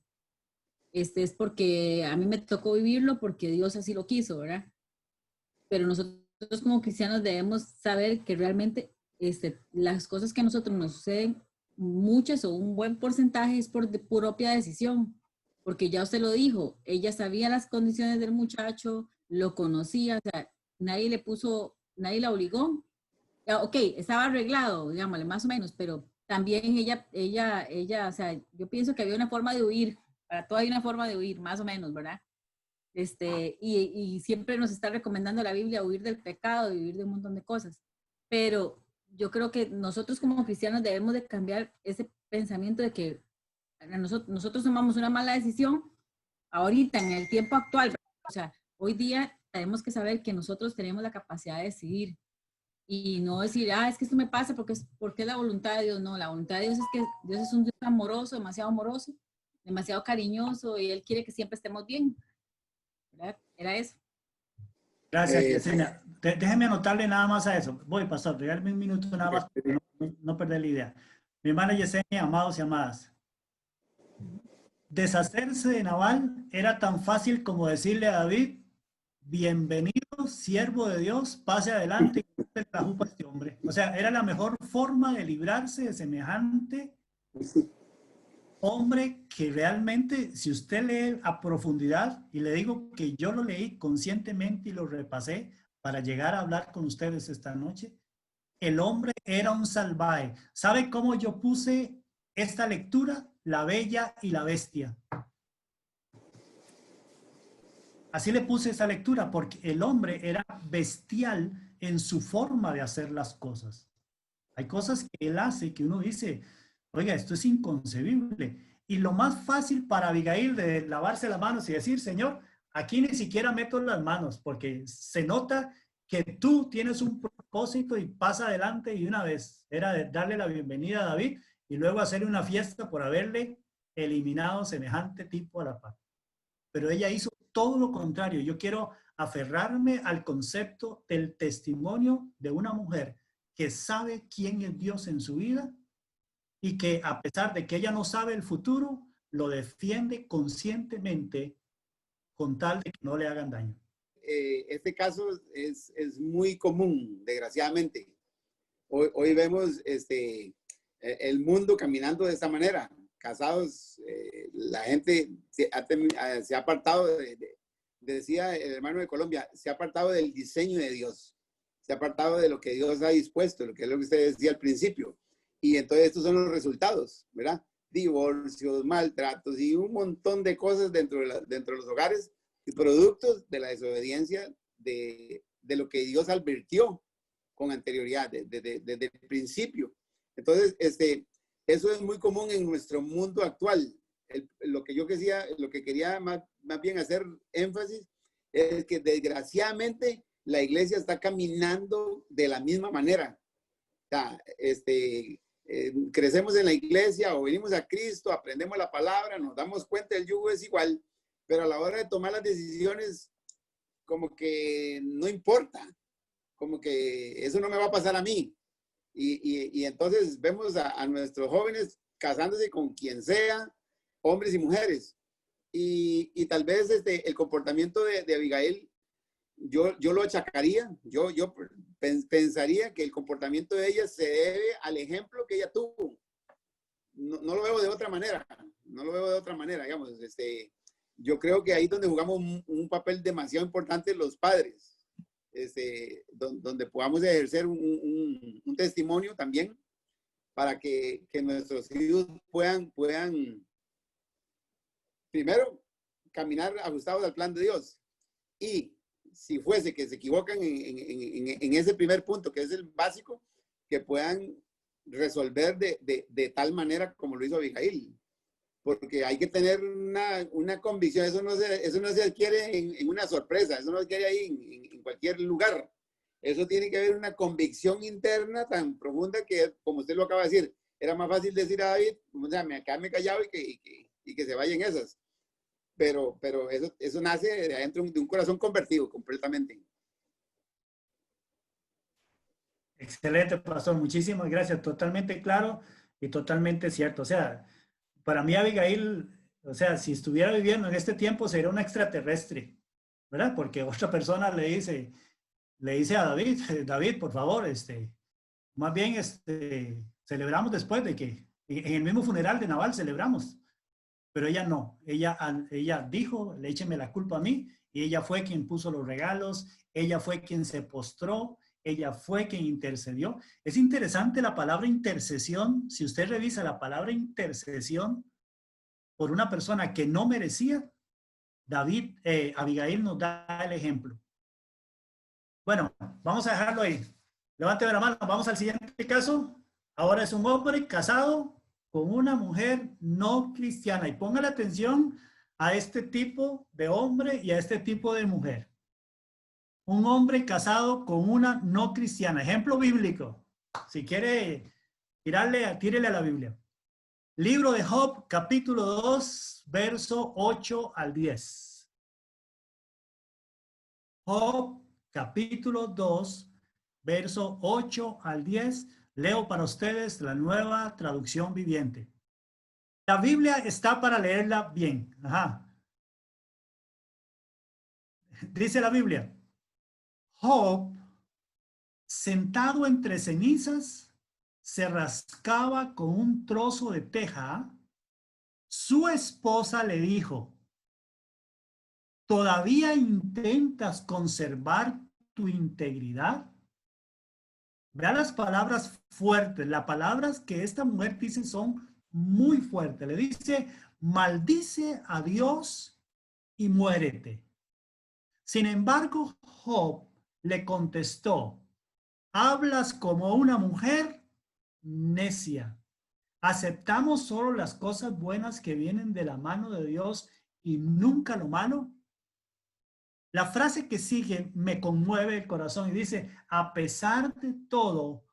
Es porque a mí me tocó vivirlo porque Dios así lo quiso, ¿verdad? Pero nosotros como cristianos debemos saber que realmente las cosas que a nosotros nos suceden, muchas o un buen porcentaje es por propia decisión, porque ya usted lo dijo, ella sabía las condiciones del muchacho, lo conocía, o sea, nadie la obligó. Ya, ok, estaba arreglado, digámosle, más o menos, pero también ella, o sea, yo pienso que había una forma de huir, para todo hay una forma de huir, más o menos, ¿verdad? Y siempre nos está recomendando la Biblia huir del pecado, huir de un montón de cosas. Pero yo creo que nosotros como cristianos debemos de cambiar ese pensamiento de que nosotros tomamos una mala decisión ahorita, en el tiempo actual, ¿verdad? O sea, hoy día tenemos que saber que nosotros tenemos la capacidad de decidir y no decir, es que esto me pasa porque es la voluntad de Dios. No, la voluntad de Dios es que Dios es un Dios amoroso, demasiado cariñoso, y Él quiere que siempre estemos bien. ¿Verdad? Era eso. Gracias, Yesenia. Déjeme anotarle nada más a eso. Voy, pastor, regálame un minuto nada más para no perder la idea. Mi hermana Yesenia, amados y amadas, deshacerse de Nabal era tan fácil como decirle a David: bienvenido, siervo de Dios, pase adelante y le trajo a este hombre. O sea, era la mejor forma de librarse de semejante hombre que realmente, si usted lee a profundidad, y le digo que yo lo leí conscientemente y lo repasé para llegar a hablar con ustedes esta noche, el hombre era un salvaje. ¿Sabe cómo yo puse esta lectura? La Bella y la Bestia. Así le puse esa lectura porque el hombre era bestial en su forma de hacer las cosas. Hay cosas que él hace que uno dice, oiga, esto es inconcebible. Y lo más fácil para Abigail de lavarse las manos y decir, Señor, aquí ni siquiera meto las manos porque se nota que tú tienes un propósito y pasa adelante, y una vez era de darle la bienvenida a David y luego hacerle una fiesta por haberle eliminado semejante tipo a la paz. Pero ella hizo todo lo contrario. Yo quiero aferrarme al concepto del testimonio de una mujer que sabe quién es Dios en su vida y que, a pesar de que ella no sabe el futuro, lo defiende conscientemente con tal de que no le hagan daño. Este caso es muy común, desgraciadamente. Hoy vemos el mundo caminando de esta manera. Casados, la gente se ha apartado decía el hermano de Colombia, se ha apartado del diseño de Dios, se ha apartado de lo que Dios ha dispuesto, lo que es lo que usted decía al principio. Y entonces estos son los resultados, ¿verdad? Divorcios, maltratos y un montón de cosas dentro de los hogares y productos de la desobediencia de lo que Dios advirtió con anterioridad, desde el principio. Entonces, eso es muy común en nuestro mundo actual. Lo que quería más bien hacer énfasis es que desgraciadamente la iglesia está caminando de la misma manera. O sea, crecemos en la iglesia o venimos a Cristo, aprendemos la palabra, nos damos cuenta, el yugo es igual, pero a la hora de tomar las decisiones, como que no importa, como que eso no me va a pasar a mí. Y entonces vemos a nuestros jóvenes casándose con quien sea, hombres y mujeres. Y tal vez el comportamiento de Abigail, yo lo achacaría, yo pensaría que el comportamiento de ella se debe al ejemplo que ella tuvo. No lo veo de otra manera, no lo veo de otra manera, digamos. Yo creo que ahí es donde jugamos un papel demasiado importante los padres. Donde podamos ejercer un testimonio también para que nuestros hijos puedan primero caminar ajustados al plan de Dios, y si fuese que se equivocan en ese primer punto, que es el básico, que puedan resolver de tal manera como lo hizo Abigail, porque hay que tener una convicción. Eso no se adquiere en una sorpresa, eso no se adquiere ahí en cualquier lugar. Eso tiene que haber una convicción interna tan profunda que, como usted lo acaba de decir, era más fácil decir a David, o sea, quedarme callado y que se vayan esas. Pero eso nace de adentro de un corazón convertido completamente. Excelente, pastor. Muchísimas gracias. Totalmente claro y totalmente cierto. O sea, para mí Abigail, o sea, si estuviera viviendo en este tiempo sería una extraterrestre, ¿verdad? Porque otra persona le dice a David, David, por favor, más bien, celebramos después de que, en el mismo funeral de Nabal celebramos, pero ella no, ella dijo, écheme la culpa a mí, y ella fue quien puso los regalos, ella fue quien se postró, ella fue quien intercedió. Es interesante la palabra intercesión. Si usted revisa la palabra intercesión por una persona que no merecía, Abigail nos da el ejemplo. Bueno, vamos a dejarlo ahí. Levánteme la mano, vamos al siguiente caso. Ahora es un hombre casado con una mujer no cristiana. Y póngale atención a este tipo de hombre y a este tipo de mujer. Un hombre casado con una no cristiana. Ejemplo bíblico. Si quiere tírele a la Biblia. Libro de Job, capítulo 2, verso 8 al 10. Job, capítulo 2, verso 8 al 10. Leo para ustedes la Nueva Traducción Viviente. La Biblia está para leerla bien. Ajá. Dice la Biblia: Job, sentado entre cenizas, se rascaba con un trozo de teja Su esposa le dijo, ¿todavía intentas conservar tu integridad? Vea las palabras fuertes. Las palabras que esta mujer dice son muy fuertes. Le dice, maldice a Dios y muérete. Sin embargo, Job le contestó, hablas como una mujer necia. ¿Aceptamos solo las cosas buenas que vienen de la mano de Dios y nunca lo malo? La frase que sigue me conmueve el corazón y dice, a pesar de todo,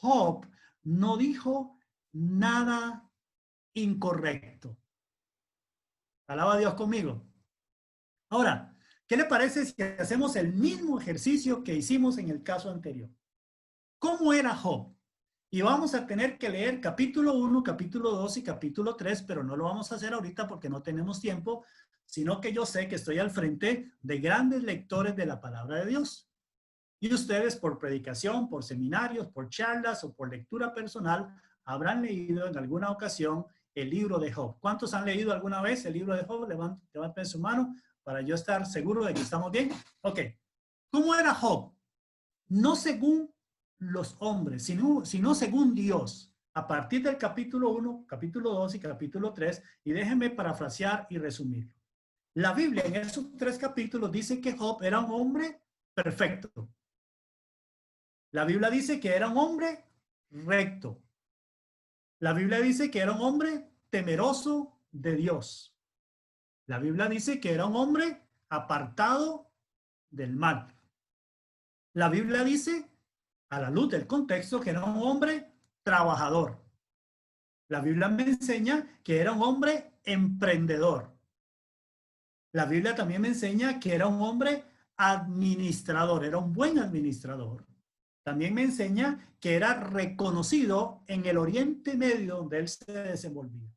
Job no dijo nada incorrecto. Alaba a Dios conmigo. Ahora, ¿qué le parece si hacemos el mismo ejercicio que hicimos en el caso anterior? ¿Cómo era Job? Y vamos a tener que leer capítulo 1, capítulo 2 y capítulo 3, pero no lo vamos a hacer ahorita porque no tenemos tiempo, sino que yo sé que estoy al frente de grandes lectores de la palabra de Dios. Y ustedes por predicación, por seminarios, por charlas o por lectura personal, habrán leído en alguna ocasión el libro de Job. ¿Cuántos han leído alguna vez el libro de Job? Levanten su mano para yo estar seguro de que estamos bien. Ok. ¿Cómo era Job? No según los hombres, sino según Dios. A partir del capítulo 1, capítulo 2 y capítulo 3, y déjenme parafrasear y resumir. La Biblia en esos 3 capítulos dice que Job era un hombre perfecto. La Biblia dice que era un hombre recto. La Biblia dice que era un hombre temeroso de Dios. La Biblia dice que era un hombre apartado del mal. La Biblia dice, a la luz del contexto, que era un hombre trabajador. La Biblia me enseña que era un hombre emprendedor. La Biblia también me enseña que era un hombre administrador, era un buen administrador. También me enseña que era reconocido en el Oriente Medio donde él se desenvolvía.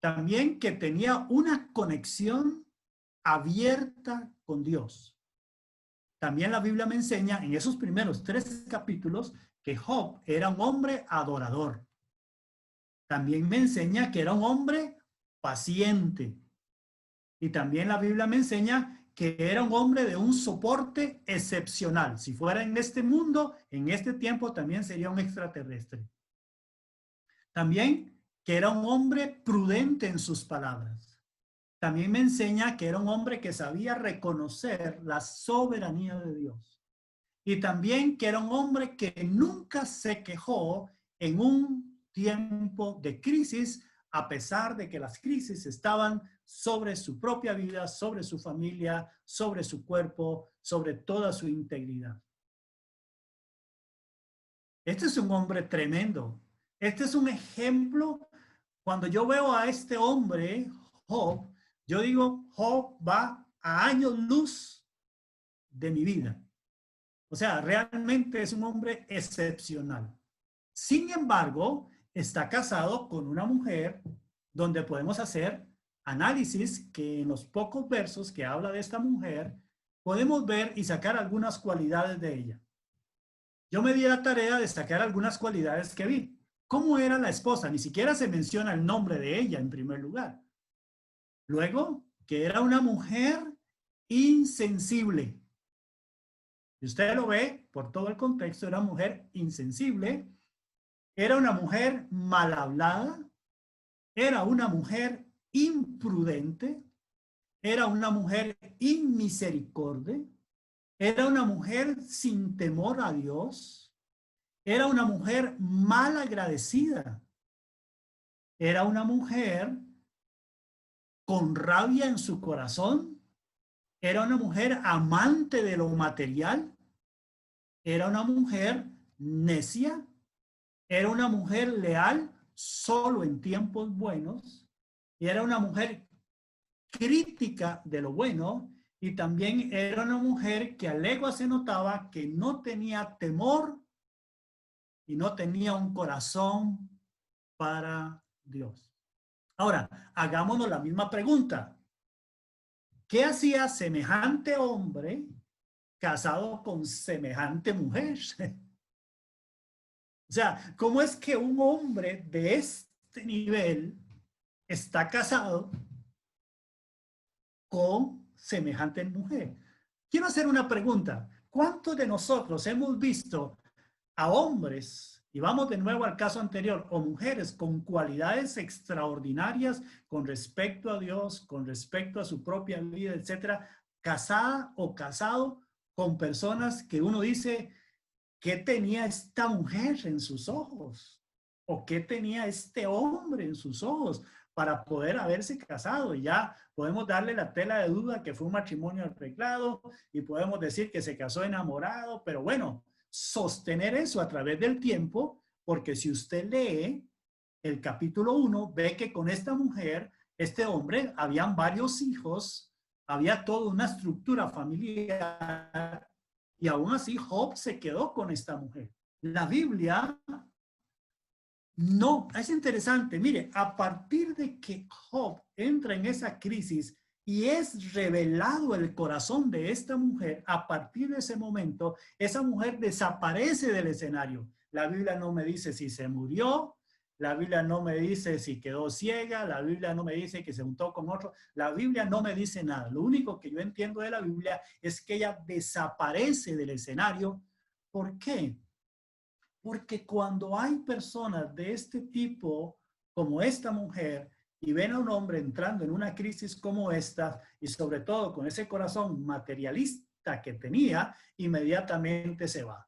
También que tenía una conexión abierta con Dios. También la Biblia me enseña en esos primeros 3 capítulos que Job era un hombre adorador. También me enseña que era un hombre paciente. Y también la Biblia me enseña que era un hombre de un soporte excepcional. Si fuera en este mundo, en este tiempo también sería un extraterrestre. También que era un hombre prudente en sus palabras. También me enseña que era un hombre que sabía reconocer la soberanía de Dios. Y también que era un hombre que nunca se quejó en un tiempo de crisis, a pesar de que las crisis estaban sobre su propia vida, sobre su familia, sobre su cuerpo, sobre toda su integridad. Este es un hombre tremendo. Este es un ejemplo. Cuando yo veo a este hombre, Job, yo digo, Job va a años luz de mi vida. O sea, realmente es un hombre excepcional. Sin embargo, está casado con una mujer donde podemos hacer análisis que en los pocos versos que habla de esta mujer, podemos ver y sacar algunas cualidades de ella. Yo me di la tarea de sacar algunas cualidades que vi. ¿Cómo era la esposa? Ni siquiera se menciona el nombre de ella en primer lugar. Luego, que era una mujer insensible. Si usted lo ve, por todo el contexto, era una mujer insensible, era una mujer mal hablada, era una mujer imprudente, era una mujer inmisericordia, era una mujer sin temor a Dios, era una mujer mal agradecida, era una mujer con rabia en su corazón, era una mujer amante de lo material, era una mujer necia, era una mujer leal solo en tiempos buenos, y era una mujer crítica de lo bueno, y también era una mujer que a legua se notaba que no tenía temor y no tenía un corazón para Dios. Ahora, hagámonos la misma pregunta. ¿Qué hacía semejante hombre casado con semejante mujer? O sea, ¿cómo es que un hombre de este nivel está casado con semejante mujer. Quiero hacer una pregunta. ¿Cuántos de nosotros hemos visto a hombres, y vamos de nuevo al caso anterior, o mujeres con cualidades extraordinarias con respecto a Dios, con respecto a su propia vida, etcétera, casada o casado con personas que uno dice, ¿qué tenía esta mujer en sus ojos? ¿O qué tenía este hombre en sus ojos para poder haberse casado? Y ya podemos darle la tela de duda que fue un matrimonio arreglado y podemos decir que se casó enamorado, pero bueno, sostener eso a través del tiempo, porque si usted lee el capítulo 1, ve que con esta mujer, este hombre, habían varios hijos, había toda una estructura familiar y aún así Job se quedó con esta mujer. La Biblia no, es interesante, mire, a partir de que Job entra en esa crisis y es revelado el corazón de esta mujer, a partir de ese momento, esa mujer desaparece del escenario. La Biblia no me dice si se murió, la Biblia no me dice si quedó ciega, la Biblia no me dice que se juntó con otro, la Biblia no me dice nada. Lo único que yo entiendo de la Biblia es que ella desaparece del escenario. ¿Por qué? Porque cuando hay personas de este tipo, como esta mujer, y ven a un hombre entrando en una crisis como esta, y sobre todo con ese corazón materialista que tenía, inmediatamente se va.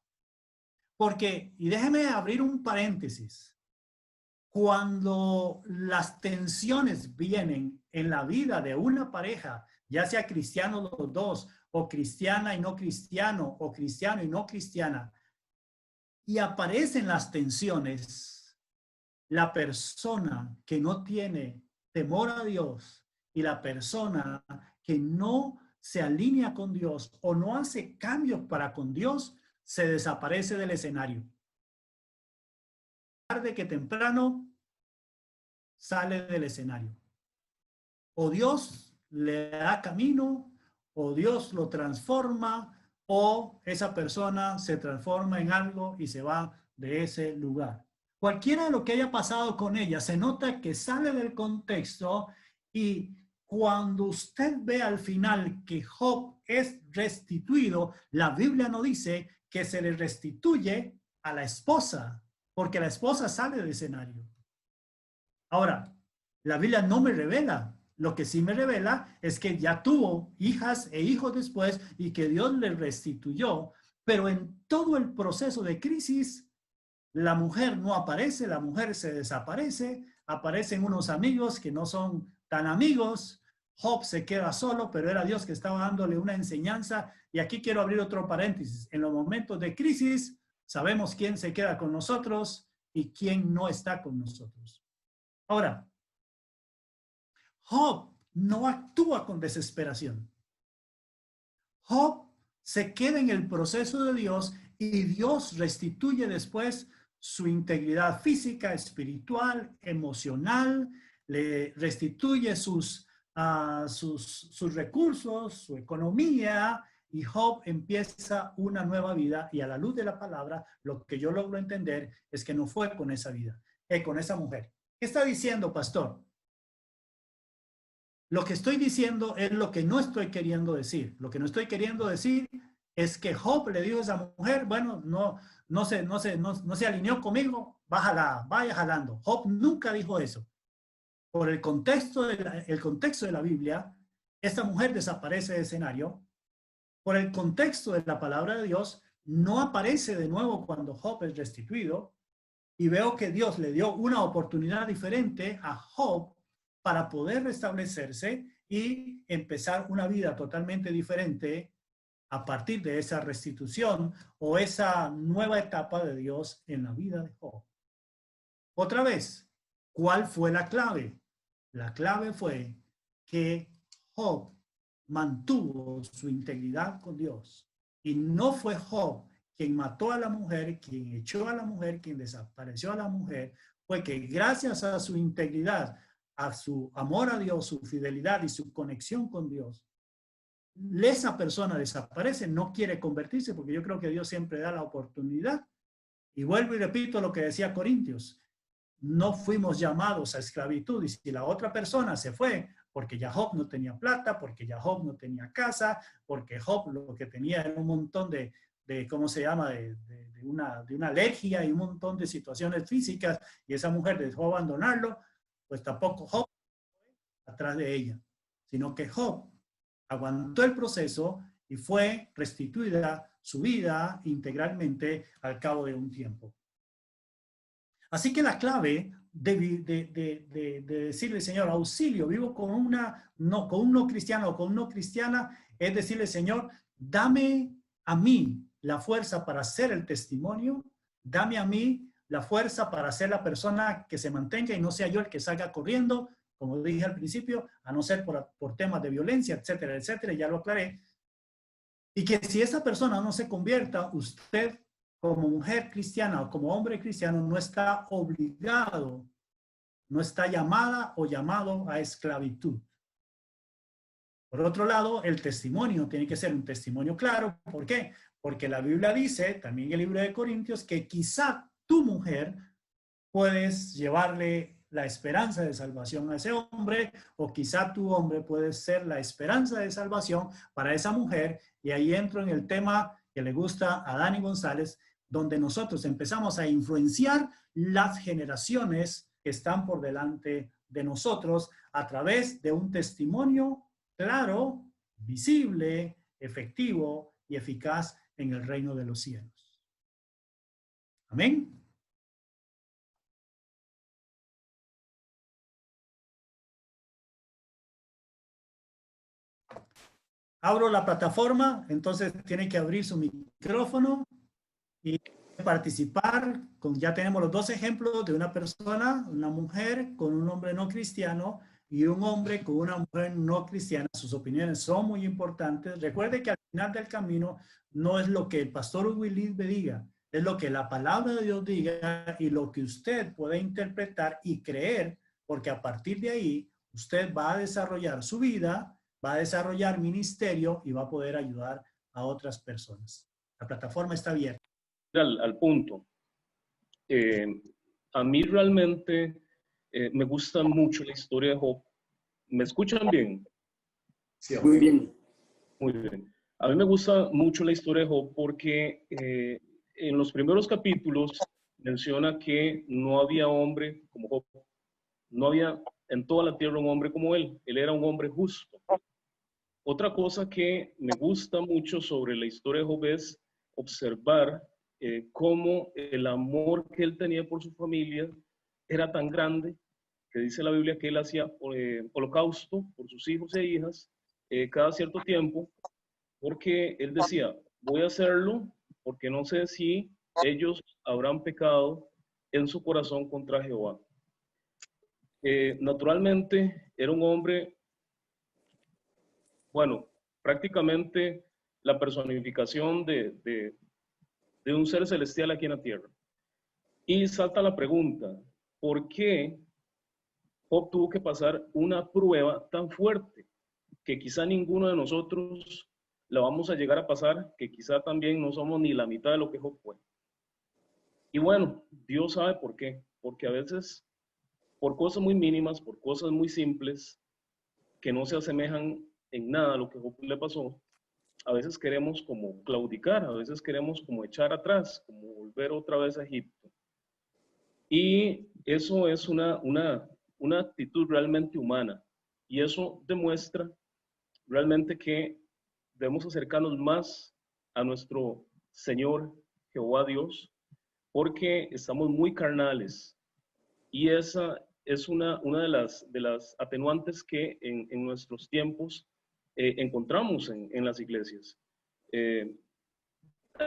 Porque, y déjeme abrir un paréntesis, cuando las tensiones vienen en la vida de una pareja, ya sea cristiano los dos, o cristiana y no cristiano, o cristiano y no cristiana, y aparecen las tensiones, la persona que no tiene temor a Dios y la persona que no se alinea con Dios o no hace cambios para con Dios, se desaparece del escenario. Tarde que temprano sale del escenario. O Dios le da camino, o Dios lo transforma, o esa persona se transforma en algo y se va de ese lugar. Cualquiera de lo que haya pasado con ella, se nota que sale del contexto, y cuando usted ve al final que Job es restituido, la Biblia no dice que se le restituye a la esposa, porque la esposa sale del escenario. Ahora, la Biblia no me revela. Lo que sí me revela es que ya tuvo hijas e hijos después y que Dios le restituyó, pero en todo el proceso de crisis, la mujer no aparece, la mujer se desaparece, aparecen unos amigos que no son tan amigos, Job se queda solo, pero era Dios que estaba dándole una enseñanza. Y aquí quiero abrir otro paréntesis. En los momentos de crisis, sabemos quién se queda con nosotros y quién no está con nosotros. Ahora, Job no actúa con desesperación. Job se queda en el proceso de Dios y Dios restituye después su integridad física, espiritual, emocional, le restituye sus recursos, su economía, y Job empieza una nueva vida. Y a la luz de la palabra, lo que yo logro entender es que no fue con esa vida, con esa mujer. ¿Qué está diciendo, pastor? Lo que estoy diciendo es lo que no estoy queriendo decir. Lo que no estoy queriendo decir es que Job le dijo a esa mujer, bueno, no se alineó conmigo, vaya jalando. Job nunca dijo eso. Por el contexto de la Biblia, esta mujer desaparece del escenario. Por el contexto de la palabra de Dios, no aparece de nuevo cuando Job es restituido. Y veo que Dios le dio una oportunidad diferente a Job para poder restablecerse y empezar una vida totalmente diferente a partir de esa restitución o esa nueva etapa de Dios en la vida de Job. Otra vez, ¿cuál fue la clave? La clave fue que Job mantuvo su integridad con Dios. Y no fue Job quien mató a la mujer, quien echó a la mujer, quien desapareció a la mujer. Fue que gracias a su integridad, a su amor a Dios, su fidelidad y su conexión con Dios, esa persona desaparece, no quiere convertirse, porque yo creo que Dios siempre da la oportunidad. Y vuelvo y repito lo que decía Corintios. no fuimos llamados a esclavitud. Y si la otra persona se fue porque ya Job no tenía plata, porque ya Job no tenía casa, porque Job lo que tenía era un montón de ¿cómo se llama? De una alergia y un montón de situaciones físicas, y esa mujer dejó abandonarlo, pues tampoco Job atrás de ella, sino que Job aguantó el proceso y fue restituida su vida integralmente al cabo de un tiempo. Así que la clave de decirle, Señor, auxilio, vivo con un no cristiano o con no cristiana, es decirle, Señor, dame a mí la fuerza para hacer el testimonio, dame a mí la fuerza para ser la persona que se mantenga y no sea yo el que salga corriendo, como dije al principio, a no ser por temas de violencia, etcétera, etcétera, ya lo aclaré. Y que si esa persona no se convierta, usted como mujer cristiana o como hombre cristiano no está obligado, no está llamada o llamado a esclavitud. Por otro lado, el testimonio tiene que ser un testimonio claro. ¿Por qué? Porque la Biblia dice, también en el libro de Corintios, que quizá tu mujer puedes llevarle la esperanza de salvación a ese hombre, o quizá tu hombre puede ser la esperanza de salvación para esa mujer. Y ahí entro en el tema que le gusta a Dani González, donde nosotros empezamos a influenciar las generaciones que están por delante de nosotros a través de un testimonio claro, visible, efectivo y eficaz en el reino de los cielos. Amén. Abro la plataforma, entonces tiene que abrir su micrófono y participar. Ya tenemos los dos ejemplos de una persona, una mujer con un hombre no cristiano y un hombre con una mujer no cristiana. Sus opiniones son muy importantes. Recuerde que al final del camino no es lo que el pastor Willis me diga, es lo que la palabra de Dios diga y lo que usted puede interpretar y creer, porque a partir de ahí usted va a desarrollar su vida, va a desarrollar ministerio y va a poder ayudar a otras personas. La plataforma está abierta. Al punto. A mí realmente me gusta mucho la historia de Job. ¿Me escuchan bien? Sí, muy bien. Muy bien. A mí me gusta mucho la historia de Job porque en los primeros capítulos menciona que no había hombre como Job. No había en toda la tierra un hombre como él. Él era un hombre justo. Otra cosa que me gusta mucho sobre la historia de Job es observar cómo el amor que él tenía por su familia era tan grande que dice la Biblia que él hacía holocausto por sus hijos e hijas cada cierto tiempo, porque él decía, voy a hacerlo porque no sé si ellos habrán pecado en su corazón contra Jehová. Naturalmente era un hombre, bueno, prácticamente la personificación de un ser celestial aquí en la tierra. Y salta la pregunta, ¿por qué Job tuvo que pasar una prueba tan fuerte que quizá ninguno de nosotros la vamos a llegar a pasar, que quizá también no somos ni la mitad de lo que Job fue? Y bueno, Dios sabe por qué, porque a veces por cosas muy mínimas, por cosas muy simples, que no se asemejan en nada a lo que Job le pasó, a veces queremos como claudicar, a veces queremos como echar atrás, como volver otra vez a Egipto. Y eso es una actitud realmente humana. Y eso demuestra realmente que debemos acercarnos más a nuestro Señor Jehová Dios, porque estamos muy carnales. Y esa es una de las atenuantes que en nuestros tiempos encontramos en las iglesias.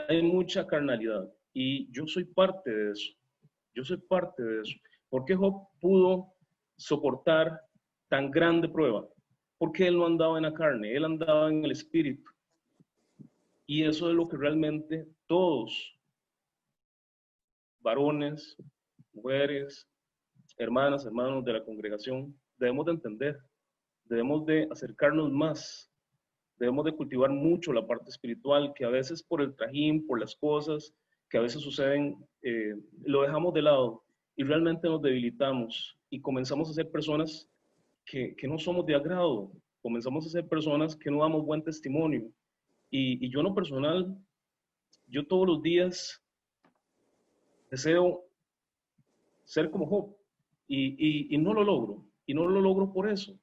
Hay mucha carnalidad y yo soy parte de eso. Yo soy parte de eso. ¿Por qué Job pudo soportar tan grande prueba? Porque él no andaba en la carne, él andaba en el espíritu. Y eso es lo que realmente todos, varones, mujeres, hermanas, hermanos de la congregación, debemos de entender. Debemos de acercarnos más. Debemos de cultivar mucho la parte espiritual, que a veces por el trajín, por las cosas que a veces suceden, lo dejamos de lado y realmente nos debilitamos y comenzamos a ser personas que no somos de agrado, comenzamos a ser personas que no damos buen testimonio. Y yo en lo personal, yo todos los días deseo ser como Job y no lo logro. Y no lo logro por eso,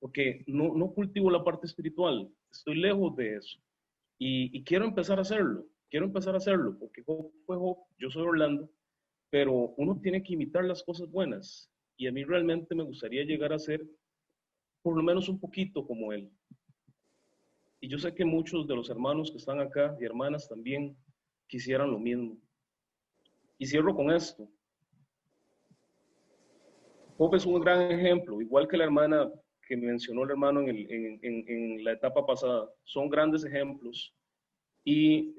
porque no cultivo la parte espiritual, estoy lejos de eso. Y quiero empezar a hacerlo, porque Job fue Job, yo soy Orlando, pero uno tiene que imitar las cosas buenas. Y a mí realmente me gustaría llegar a ser por lo menos un poquito como él. Y yo sé que muchos de los hermanos que están acá y hermanas también quisieran lo mismo. Y cierro con esto. Job es un gran ejemplo, igual que la hermana que mencionó el hermano en la etapa pasada. Son grandes ejemplos y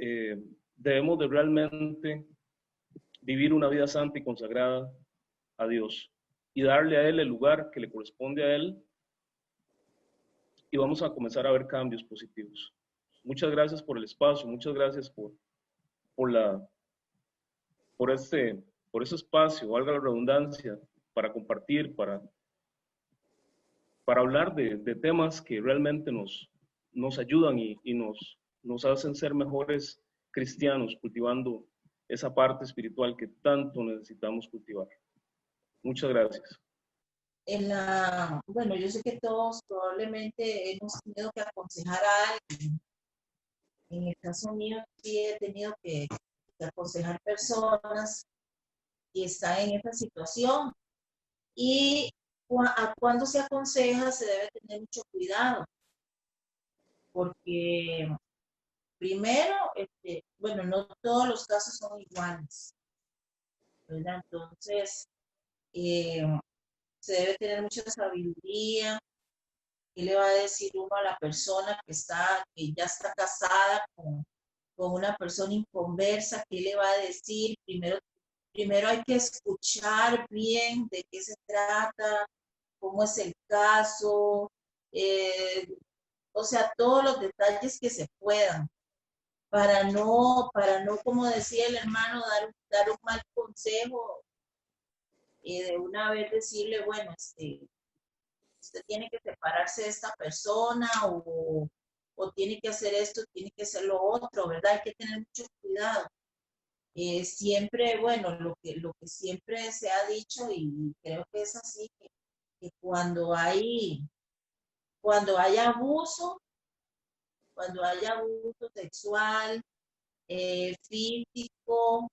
debemos de realmente vivir una vida santa y consagrada a Dios y darle a Él el lugar que le corresponde a Él, y vamos a comenzar a ver cambios positivos. Muchas gracias por el espacio, muchas gracias por ese espacio, valga la redundancia, para compartir, para hablar de temas que realmente nos ayudan y nos hacen ser mejores cristianos, cultivando esa parte espiritual que tanto necesitamos cultivar. Muchas gracias. Bueno, yo sé que todos probablemente hemos tenido que aconsejar a alguien. En el caso mío, sí he tenido que aconsejar personas que están en esta situación. Y cuando se aconseja se debe tener mucho cuidado, porque primero, bueno, no todos los casos son iguales, ¿verdad? Entonces, se debe tener mucha sabiduría. ¿Qué le va a decir uno a la persona que ya está casada con una persona inconversa? ¿Qué le va a decir? Primero hay que escuchar bien de qué se trata, cómo es el caso, o sea, todos los detalles que se puedan, para no, como decía el hermano, dar un mal consejo y de una vez decirle, bueno, usted tiene que separarse de esta persona o tiene que hacer esto, tiene que hacer lo otro, ¿verdad? Hay que tener mucho cuidado. Siempre, bueno, lo que siempre se ha dicho, y creo que es así, que cuando hay abuso sexual, físico,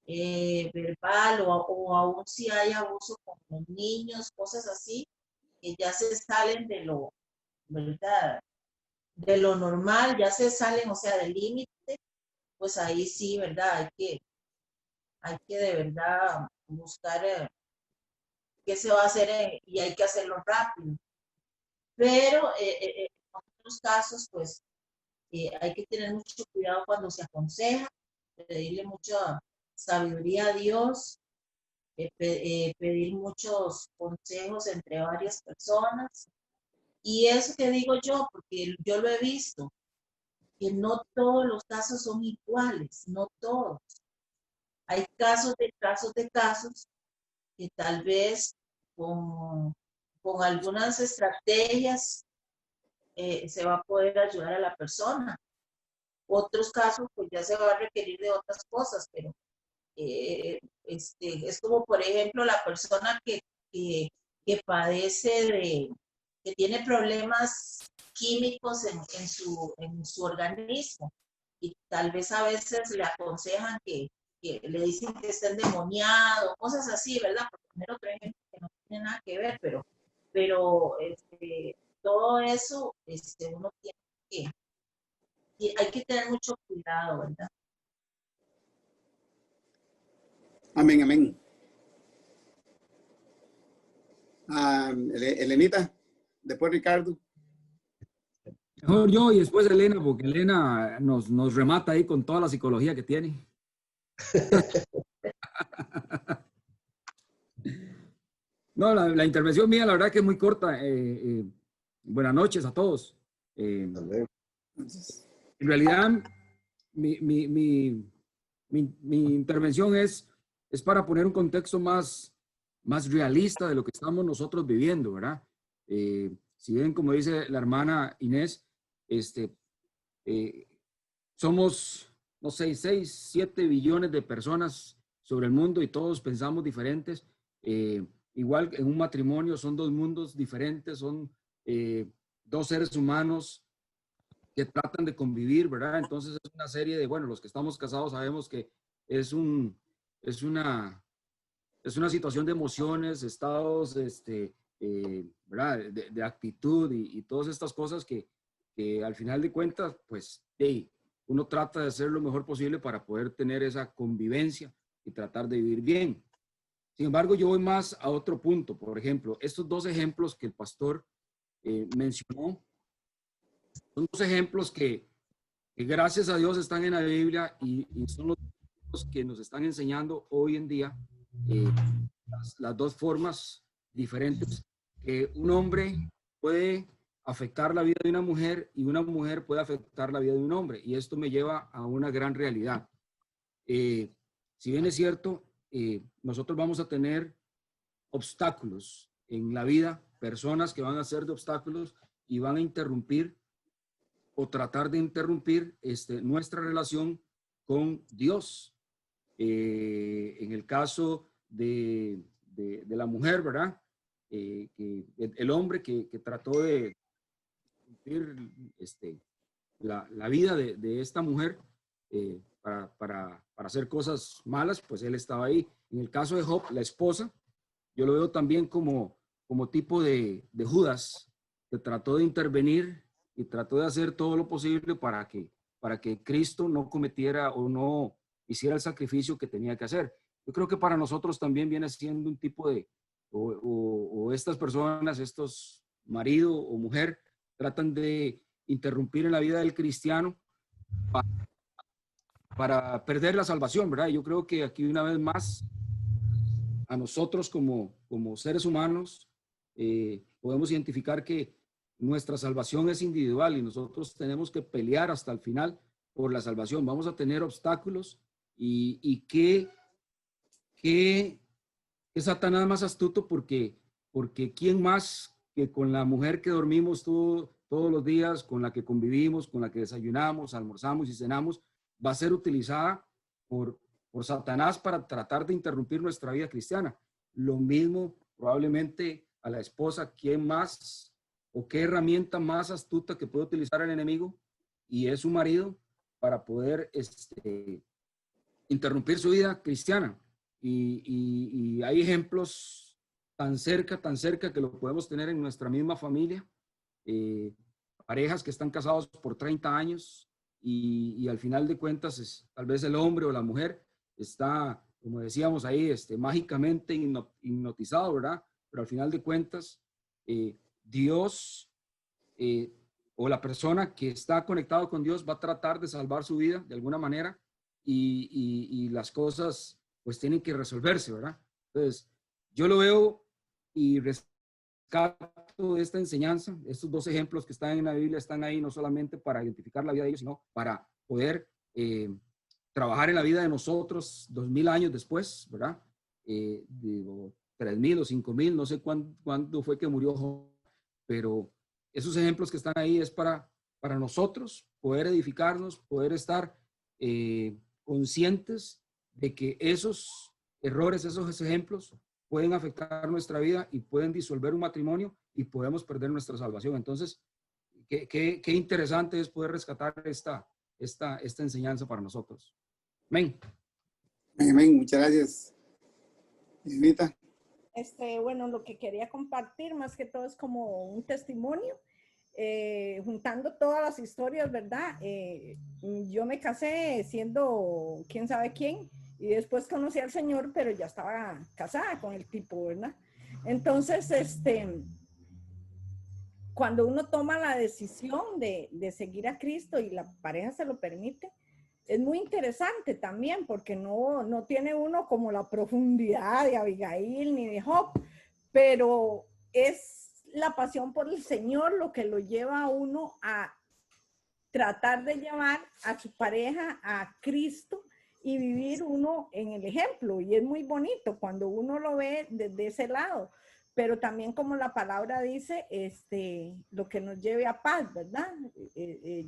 verbal, o aún si hay abuso con los niños, cosas así, que ya se salen de lo, ¿verdad? De lo normal, ya se salen, o sea, del límite, pues ahí sí, ¿verdad? Hay que de verdad buscar qué se va a hacer, y hay que hacerlo rápido. Pero en otros casos, pues hay que tener mucho cuidado cuando se aconseja, pedirle mucha sabiduría a Dios, pedir muchos consejos entre varias personas. Y eso que digo yo, porque yo lo he visto, que no todos los casos son iguales, no todos. Hay casos de casos que tal vez con algunas estrategias se va a poder ayudar a la persona. Otros casos, pues ya se va a requerir de otras cosas, pero es como, por ejemplo, la persona que padece que tiene problemas químicos en su organismo, y tal vez a veces le aconsejan que le dicen que está endemoniado, cosas así, ¿verdad? Por poner otro ejemplo que no tiene nada que ver, pero todo eso uno tiene hay que tener mucho cuidado, ¿verdad? Amén, amén. Elenita, después Ricardo. Mejor yo y después Elena, porque Elena nos remata ahí con toda la psicología que tiene. No, la intervención mía, la verdad que es muy corta. Buenas noches a todos. En realidad, mi intervención es es para poner un contexto más realista de lo que estamos nosotros viviendo, ¿verdad? Si bien, como dice la hermana Inés, somos, no sé, 6, 7 billones de personas sobre el mundo y todos pensamos diferentes. Igual en un matrimonio son 2 mundos diferentes, son 2 seres humanos que tratan de convivir, ¿verdad? Entonces es una serie de, bueno, los que estamos casados sabemos que es una situación de emociones, estados, ¿verdad? De actitud y todas estas cosas que al final de cuentas, pues, uno trata de hacer lo mejor posible para poder tener esa convivencia y tratar de vivir bien. Sin embargo, yo voy más a otro punto. Por ejemplo, estos 2 ejemplos que el pastor mencionó, son 2 ejemplos que gracias a Dios están en la Biblia y son los que nos están enseñando hoy en día las 2 formas diferentes que un hombre puede afectar la vida de una mujer y una mujer puede afectar la vida de un hombre. Y esto me lleva a una gran realidad. Si bien es cierto, nosotros vamos a tener obstáculos en la vida, personas que van a ser de obstáculos y van a interrumpir o tratar de interrumpir nuestra relación con Dios. En el caso de la mujer, ¿verdad? Que el hombre que trató de cumplir la vida de esta mujer para hacer cosas malas, pues él estaba ahí. En el caso de Job, la esposa, yo lo veo también como tipo de Judas, que trató de intervenir y trató de hacer todo lo posible para que Cristo no cometiera o no hiciera el sacrificio que tenía que hacer. Yo creo que para nosotros también viene siendo un tipo de, o estas personas, estos marido o mujer, tratan de interrumpir en la vida del cristiano para perder la salvación, ¿verdad? Yo creo que aquí una vez más, a nosotros como seres humanos, podemos identificar que nuestra salvación es individual y nosotros tenemos que pelear hasta el final por la salvación. Vamos a tener obstáculos y que Satanás más astuto porque ¿quién más que con la mujer que dormimos todos los días, con la que convivimos, con la que desayunamos, almorzamos y cenamos, va a ser utilizada por Satanás para tratar de interrumpir nuestra vida cristiana? Lo mismo probablemente a la esposa. ¿Quién más o qué herramienta más astuta que puede utilizar el enemigo? Y es su marido para poder interrumpir su vida cristiana. Y hay ejemplos tan cerca que lo podemos tener en nuestra misma familia. Parejas que están casados por 30 años y al final de cuentas tal vez el hombre o la mujer está, como decíamos ahí, mágicamente hipnotizado, ¿verdad? Pero al final de cuentas, Dios o la persona que está conectado con Dios va a tratar de salvar su vida de alguna manera y las cosas pues tienen que resolverse, ¿verdad? Entonces, yo lo veo y rescato de esta enseñanza. Estos 2 ejemplos que están en la Biblia están ahí no solamente para identificar la vida de ellos, sino para poder trabajar en la vida de nosotros 2000 años después, ¿verdad? Digo, 3000 o 5000, no sé cuándo fue que murió Job, pero esos ejemplos que están ahí es para nosotros poder edificarnos, poder estar conscientes de que esos errores, esos ejemplos pueden afectar nuestra vida y pueden disolver un matrimonio y podemos perder nuestra salvación. Entonces, qué interesante es poder rescatar esta enseñanza para nosotros. Amén. Amén. Muchas gracias. Señorita. Bueno, lo que quería compartir más que todo es como un testimonio, juntando todas las historias, ¿verdad? Yo me casé siendo quién sabe quién y después conocí al Señor, pero ya estaba casada con el tipo, ¿verdad? Entonces, cuando uno toma la decisión de seguir a Cristo y la pareja se lo permite, es muy interesante también porque no tiene uno como la profundidad de Abigail ni de Job, pero es la pasión por el Señor lo que lo lleva a uno a tratar de llevar a su pareja a Cristo y vivir uno en el ejemplo. Y es muy bonito cuando uno lo ve desde ese lado. Pero también como la palabra dice, lo que nos lleve a paz, ¿verdad?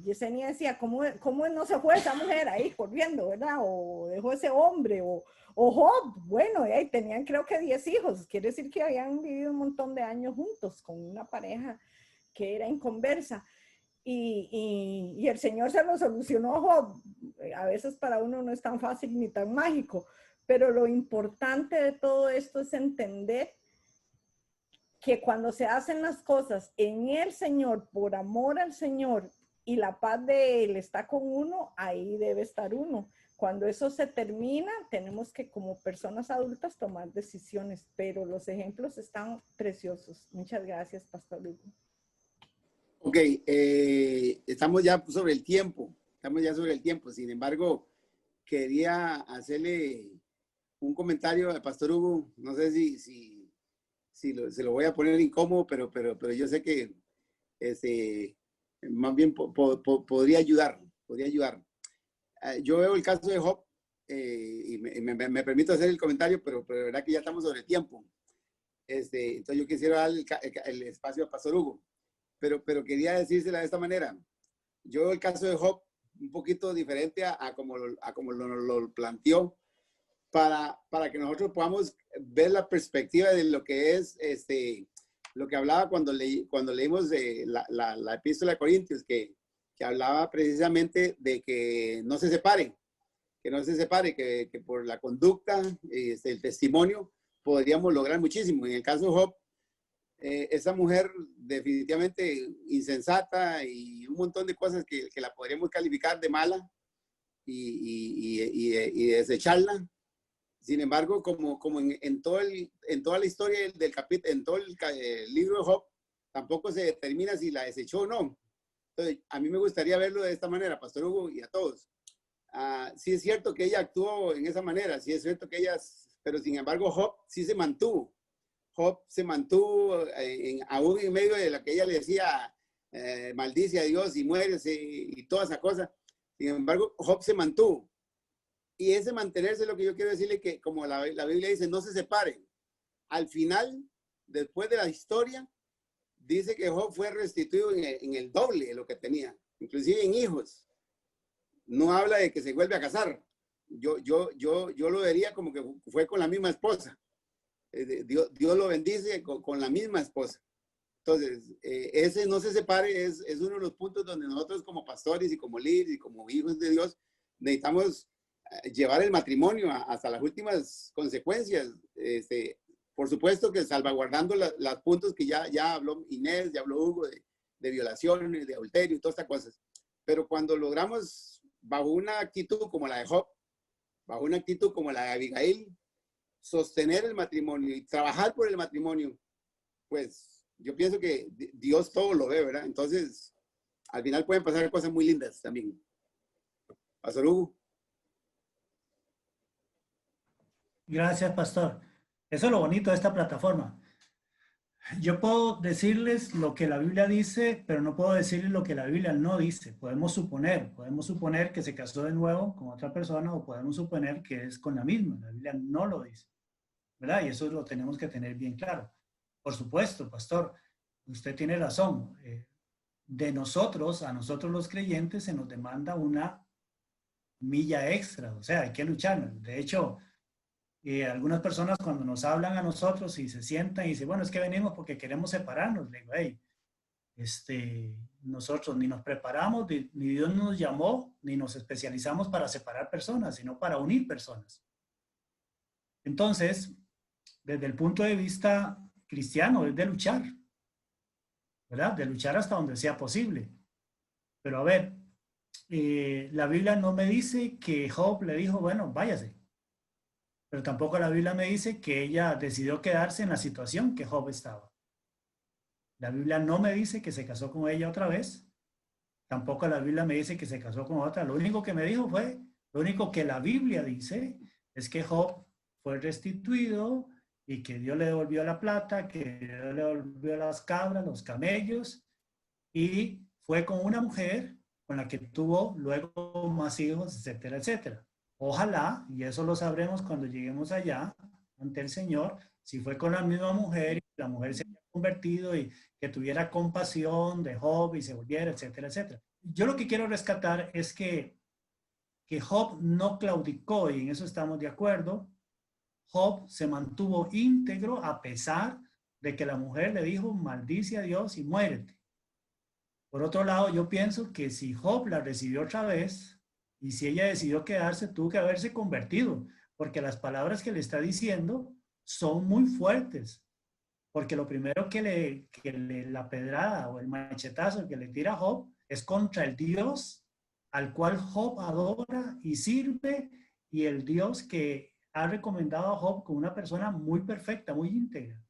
Yesenia decía, ¿cómo no se fue esa mujer ahí corriendo, ¿verdad? O dejó ese hombre, o Job, bueno, ahí tenían creo que 10 hijos, quiere decir que habían vivido un montón de años juntos con una pareja que era inconversa. Y el Señor se lo solucionó a Job. A veces para uno no es tan fácil ni tan mágico, pero lo importante de todo esto es entender que cuando se hacen las cosas en el Señor, por amor al Señor, y la paz de Él está con uno, ahí debe estar uno. Cuando eso se termina, tenemos que como personas adultas tomar decisiones, pero los ejemplos están preciosos. Muchas gracias, Pastor Hugo. Ok, estamos ya sobre el tiempo, sin embargo, quería hacerle un comentario al Pastor Hugo, no sé se lo voy a poner incómodo, pero yo sé que más bien podría ayudar. Yo veo el caso de Job y me permito hacer el comentario, pero de verdad que ya estamos sobre el tiempo. Entonces yo quisiera dar el espacio al Pastor Hugo, pero quería decírsela de esta manera. Yo veo el caso de Job un poquito diferente a como lo planteó, para que nosotros podamos ver la perspectiva de lo que es lo que hablaba cuando leímos la epístola de Corintios, que hablaba precisamente de que no se separe, que por la conducta, el testimonio, podríamos lograr muchísimo. En el caso de Job, esa mujer definitivamente insensata y un montón de cosas que la podríamos calificar de mala y desecharla. Sin embargo, como en toda la historia del capítulo, en todo el libro de Job, tampoco se determina si la desechó o no. Entonces, a mí me gustaría verlo de esta manera, Pastor Hugo, y a todos. Sí es cierto que ella actuó en esa manera, sí es cierto que pero sin embargo Job sí se mantuvo. Job se mantuvo aún en medio de lo que ella le decía, maldice a Dios y muérese y toda esa cosa. Sin embargo, Job se mantuvo. Y ese mantenerse es lo que yo quiero decirle, que como la Biblia dice, no se separen. Al final, después de la historia, dice que Job fue restituido en el doble de lo que tenía, inclusive en hijos. No habla de que se vuelve a casar. Yo lo vería como que fue con la misma esposa. Dios lo bendice con la misma esposa. Entonces, ese no se separe es uno de los puntos donde nosotros como pastores y como líderes y como hijos de Dios necesitamos llevar el matrimonio hasta las últimas consecuencias. Por supuesto que salvaguardando los puntos que ya habló Inés, ya habló Hugo de violaciones, de adulterio y todas estas cosas. Pero cuando logramos, bajo una actitud como la de Job, bajo una actitud como la de Abigail, sostener el matrimonio y trabajar por el matrimonio, pues yo pienso que Dios todo lo ve, ¿verdad? Entonces, al final pueden pasar cosas muy lindas también. Pastor Hugo. Gracias, Pastor. Eso es lo bonito de esta plataforma. Yo puedo decirles lo que la Biblia dice, pero no puedo decirles lo que la Biblia no dice. Podemos suponer que se casó de nuevo con otra persona, o podemos suponer que es con la misma. La Biblia no lo dice, ¿verdad? Y eso lo tenemos que tener bien claro. Por supuesto, Pastor, usted tiene razón. A nosotros los creyentes, se nos demanda una milla extra, o sea, hay que luchar. De hecho, algunas personas cuando nos hablan a nosotros y se sientan y dicen, bueno, es que venimos porque queremos separarnos, le digo, hey, nosotros ni nos preparamos, ni Dios nos llamó, ni nos especializamos para separar personas, sino para unir personas. Entonces, desde el punto de vista cristiano, es de luchar, ¿verdad? De luchar hasta donde sea posible. Pero a ver, la Biblia no me dice que Job le dijo, bueno, váyase. Pero tampoco la Biblia me dice que ella decidió quedarse en la situación que Job estaba. La Biblia no me dice que se casó con ella otra vez. Tampoco la Biblia me dice que se casó con otra. Lo único que me dijo fue, lo único que la Biblia dice es que Job fue restituido y que Dios le devolvió la plata, que Dios le devolvió las cabras, los camellos, y fue con una mujer con la que tuvo luego más hijos, etcétera, etcétera. Ojalá, y eso lo sabremos cuando lleguemos allá ante el Señor, si fue con la misma mujer y la mujer se había convertido y que tuviera compasión de Job y se volviera, etcétera, etcétera. Yo lo que quiero rescatar es que Job no claudicó y en eso estamos de acuerdo. Job se mantuvo íntegro a pesar de que la mujer le dijo, maldice a Dios y muérete. Por otro lado, yo pienso que si Job la recibió otra vez y si ella decidió quedarse, tuvo que haberse convertido, porque las palabras que le está diciendo son muy fuertes. Porque lo primero la pedrada o el machetazo que le tira a Job es contra el Dios al cual Job adora y sirve y el Dios que ha recomendado a Job como una persona muy perfecta, muy íntegra.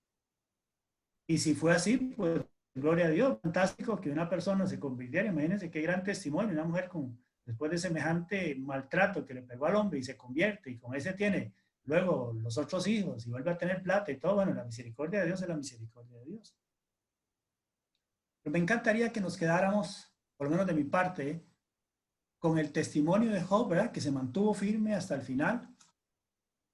Y si fue así, pues gloria a Dios, fantástico que una persona se convirtiera. Imagínense qué gran testimonio, una mujer después de semejante maltrato que le pegó al hombre y se convierte y con ese tiene luego los otros hijos y vuelve a tener plata y todo. Bueno, la misericordia de Dios es la misericordia de Dios. Pero me encantaría que nos quedáramos, por lo menos de mi parte, con el testimonio de Job, ¿verdad? Que se mantuvo firme hasta el final.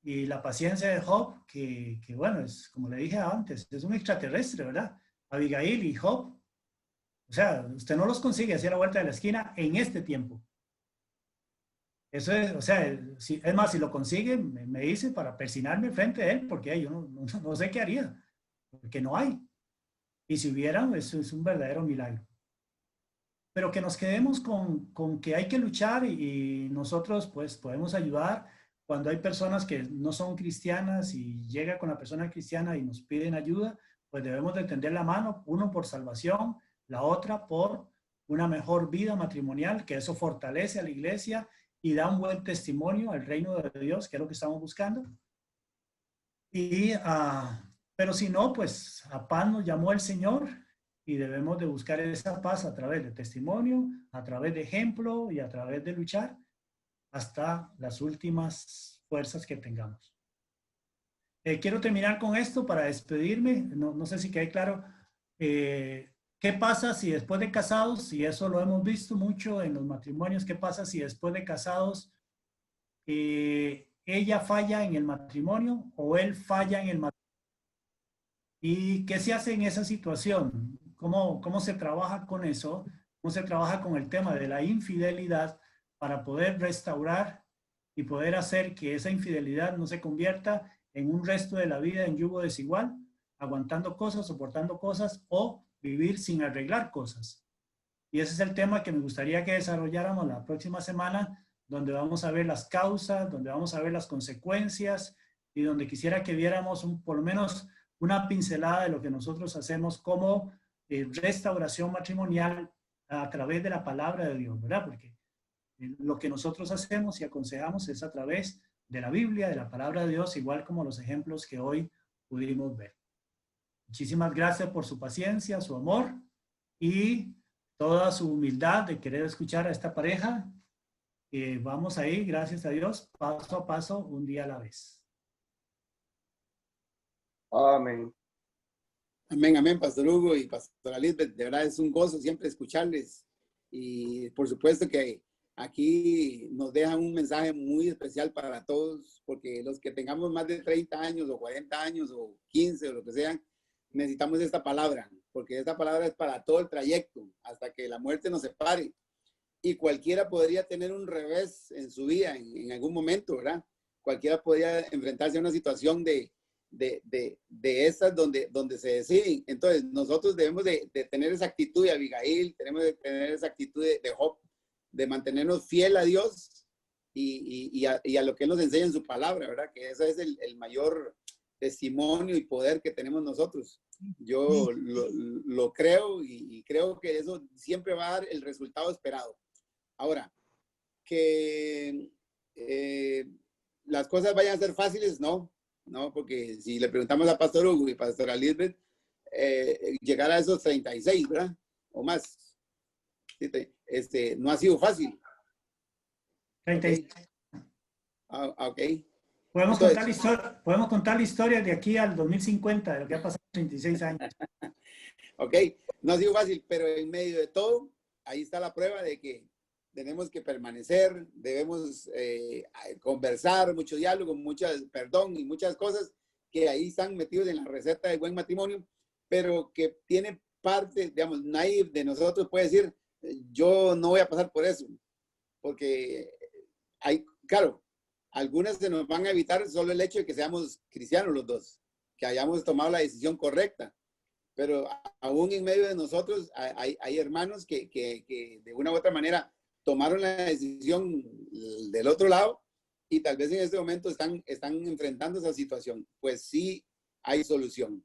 Y la paciencia de Job, que bueno, es como le dije antes, es un extraterrestre, ¿verdad? Abigail y Job, o sea, usted no los consigue hacia la vuelta de la esquina en este tiempo. Eso es, o sea, es más, si lo consigue, me dice para persinarme frente a él, porque yo no sé qué haría, porque no hay. Y si hubiera, eso es un verdadero milagro. Pero que nos quedemos con que hay que luchar y nosotros pues podemos ayudar cuando hay personas que no son cristianas y llega con la persona cristiana y nos piden ayuda, pues debemos de tender la mano, uno por salvación, la otra por una mejor vida matrimonial, que eso fortalece a la iglesia y da un buen testimonio al reino de Dios, que es lo que estamos buscando. Pero si no, pues a paz nos llamó el Señor y debemos de buscar esa paz a través de testimonio, a través de ejemplo y a través de luchar hasta las últimas fuerzas que tengamos. Quiero terminar con esto para despedirme. No sé si quede claro. ¿Qué pasa si después de casados, y eso lo hemos visto mucho en los matrimonios, qué pasa si después de casados ella falla en el matrimonio o él falla en el matrimonio? ¿Y qué se hace en esa situación? ¿Cómo se trabaja con eso? ¿Cómo se trabaja con el tema de la infidelidad para poder restaurar y poder hacer que esa infidelidad no se convierta en un resto de la vida en yugo desigual, aguantando cosas, soportando cosas o vivir sin arreglar cosas? Y ese es el tema que me gustaría que desarrolláramos la próxima semana, donde vamos a ver las causas, donde vamos a ver las consecuencias y donde quisiera que viéramos por lo menos una pincelada de lo que nosotros hacemos como restauración matrimonial a través de la palabra de Dios, ¿verdad? Porque lo que nosotros hacemos y aconsejamos es a través de la Biblia, de la palabra de Dios, igual como los ejemplos que hoy pudimos ver. Muchísimas gracias por su paciencia, su amor y toda su humildad de querer escuchar a esta pareja. Vamos a ir, gracias a Dios, paso a paso, un día a la vez. Amén. Amén, amén, Pastor Hugo y Pastora Lisbeth. De verdad es un gozo siempre escucharles. Y por supuesto que aquí nos dejan un mensaje muy especial para todos, porque los que tengamos más de 30 años o 40 años o 15 o lo que sea, necesitamos esta palabra, porque esta palabra es para todo el trayecto, hasta que la muerte nos separe. Y cualquiera podría tener un revés en su vida en algún momento, ¿verdad? Cualquiera podría enfrentarse a una situación de esas donde se deciden. Entonces, nosotros debemos de tener esa actitud de Abigail, tenemos de tener esa actitud de Job, de mantenernos fiel a Dios y a lo que Él nos enseña en su palabra, ¿verdad? Que ese es el mayor testimonio y poder que tenemos nosotros. Yo lo creo y creo que eso siempre va a dar el resultado esperado. Ahora, que las cosas vayan a ser fáciles, no, porque si le preguntamos a Pastor Hugo y Pastora Lisbeth, llegar a esos 36, ¿verdad? O más. No ha sido fácil. 36. Ok. Podemos contar la historia de aquí al 2050, de lo que ha pasado en 36 años. Ok, no ha sido fácil, pero en medio de todo, ahí está la prueba de que tenemos que permanecer, debemos conversar, mucho diálogo, perdón y muchas cosas que ahí están metidos en la receta de buen matrimonio, pero que tiene parte, digamos, nadie de nosotros puede decir, yo no voy a pasar por eso, porque claro, algunas se nos van a evitar solo el hecho de que seamos cristianos los dos, que hayamos tomado la decisión correcta. Pero aún en medio de nosotros hay hermanos que de una u otra manera tomaron la decisión del otro lado y tal vez en este momento están enfrentando esa situación. Pues sí hay solución.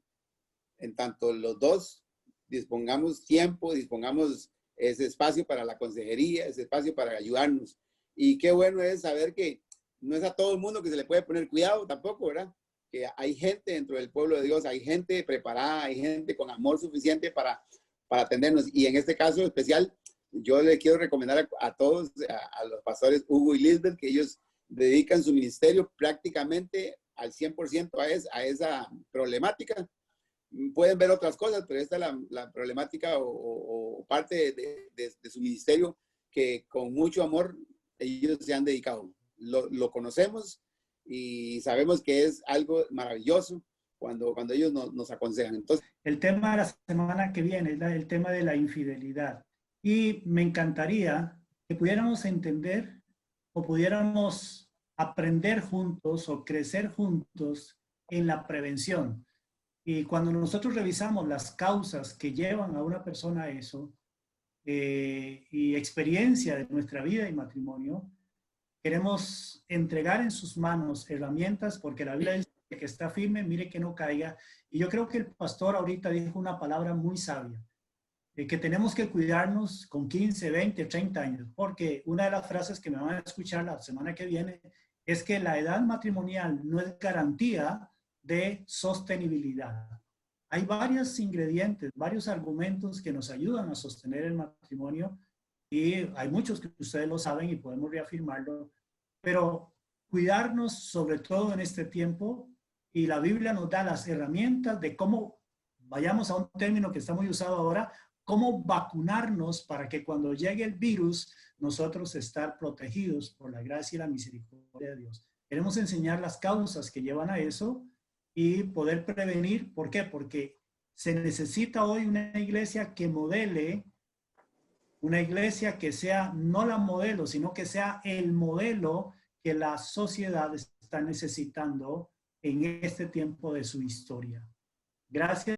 En tanto los dos dispongamos tiempo, dispongamos ese espacio para la consejería, ese espacio para ayudarnos. Y qué bueno es saber que no es a todo el mundo que se le puede poner cuidado tampoco, ¿verdad? Que hay gente dentro del pueblo de Dios, hay gente preparada, hay gente con amor suficiente para atendernos. Y en este caso especial, yo le quiero recomendar a todos, a los pastores Hugo y Lisbeth, que ellos dedican su ministerio prácticamente al 100% a esa problemática. Pueden ver otras cosas, pero esta es la problemática o parte de su ministerio que con mucho amor ellos se han dedicado. Lo conocemos y sabemos que es algo maravilloso cuando ellos nos aconsejan. Entonces, el tema de la semana que viene es el tema de la infidelidad. Y me encantaría que pudiéramos entender o pudiéramos aprender juntos o crecer juntos en la prevención. Y cuando nosotros revisamos las causas que llevan a una persona a eso y experiencia de nuestra vida y matrimonio, queremos entregar en sus manos herramientas porque la Biblia dice que está firme, mire que no caiga. Y yo creo que el pastor ahorita dijo una palabra muy sabia, que tenemos que cuidarnos con 15, 20, 30 años, porque una de las frases que me van a escuchar la semana que viene es que la edad matrimonial no es garantía de sostenibilidad. Hay varios ingredientes, varios argumentos que nos ayudan a sostener el matrimonio y hay muchos que ustedes lo saben y podemos reafirmarlo, pero cuidarnos sobre todo en este tiempo, y la Biblia nos da las herramientas de cómo, vayamos a un término que está muy usado ahora, cómo vacunarnos para que cuando llegue el virus nosotros estar protegidos por la gracia y la misericordia de Dios. Queremos enseñar las causas que llevan a eso y poder prevenir. ¿Por qué? Porque se necesita hoy una iglesia que modele, una iglesia que sea no la modelo, sino que sea el modelo que la sociedad está necesitando en este tiempo de su historia. Gracias.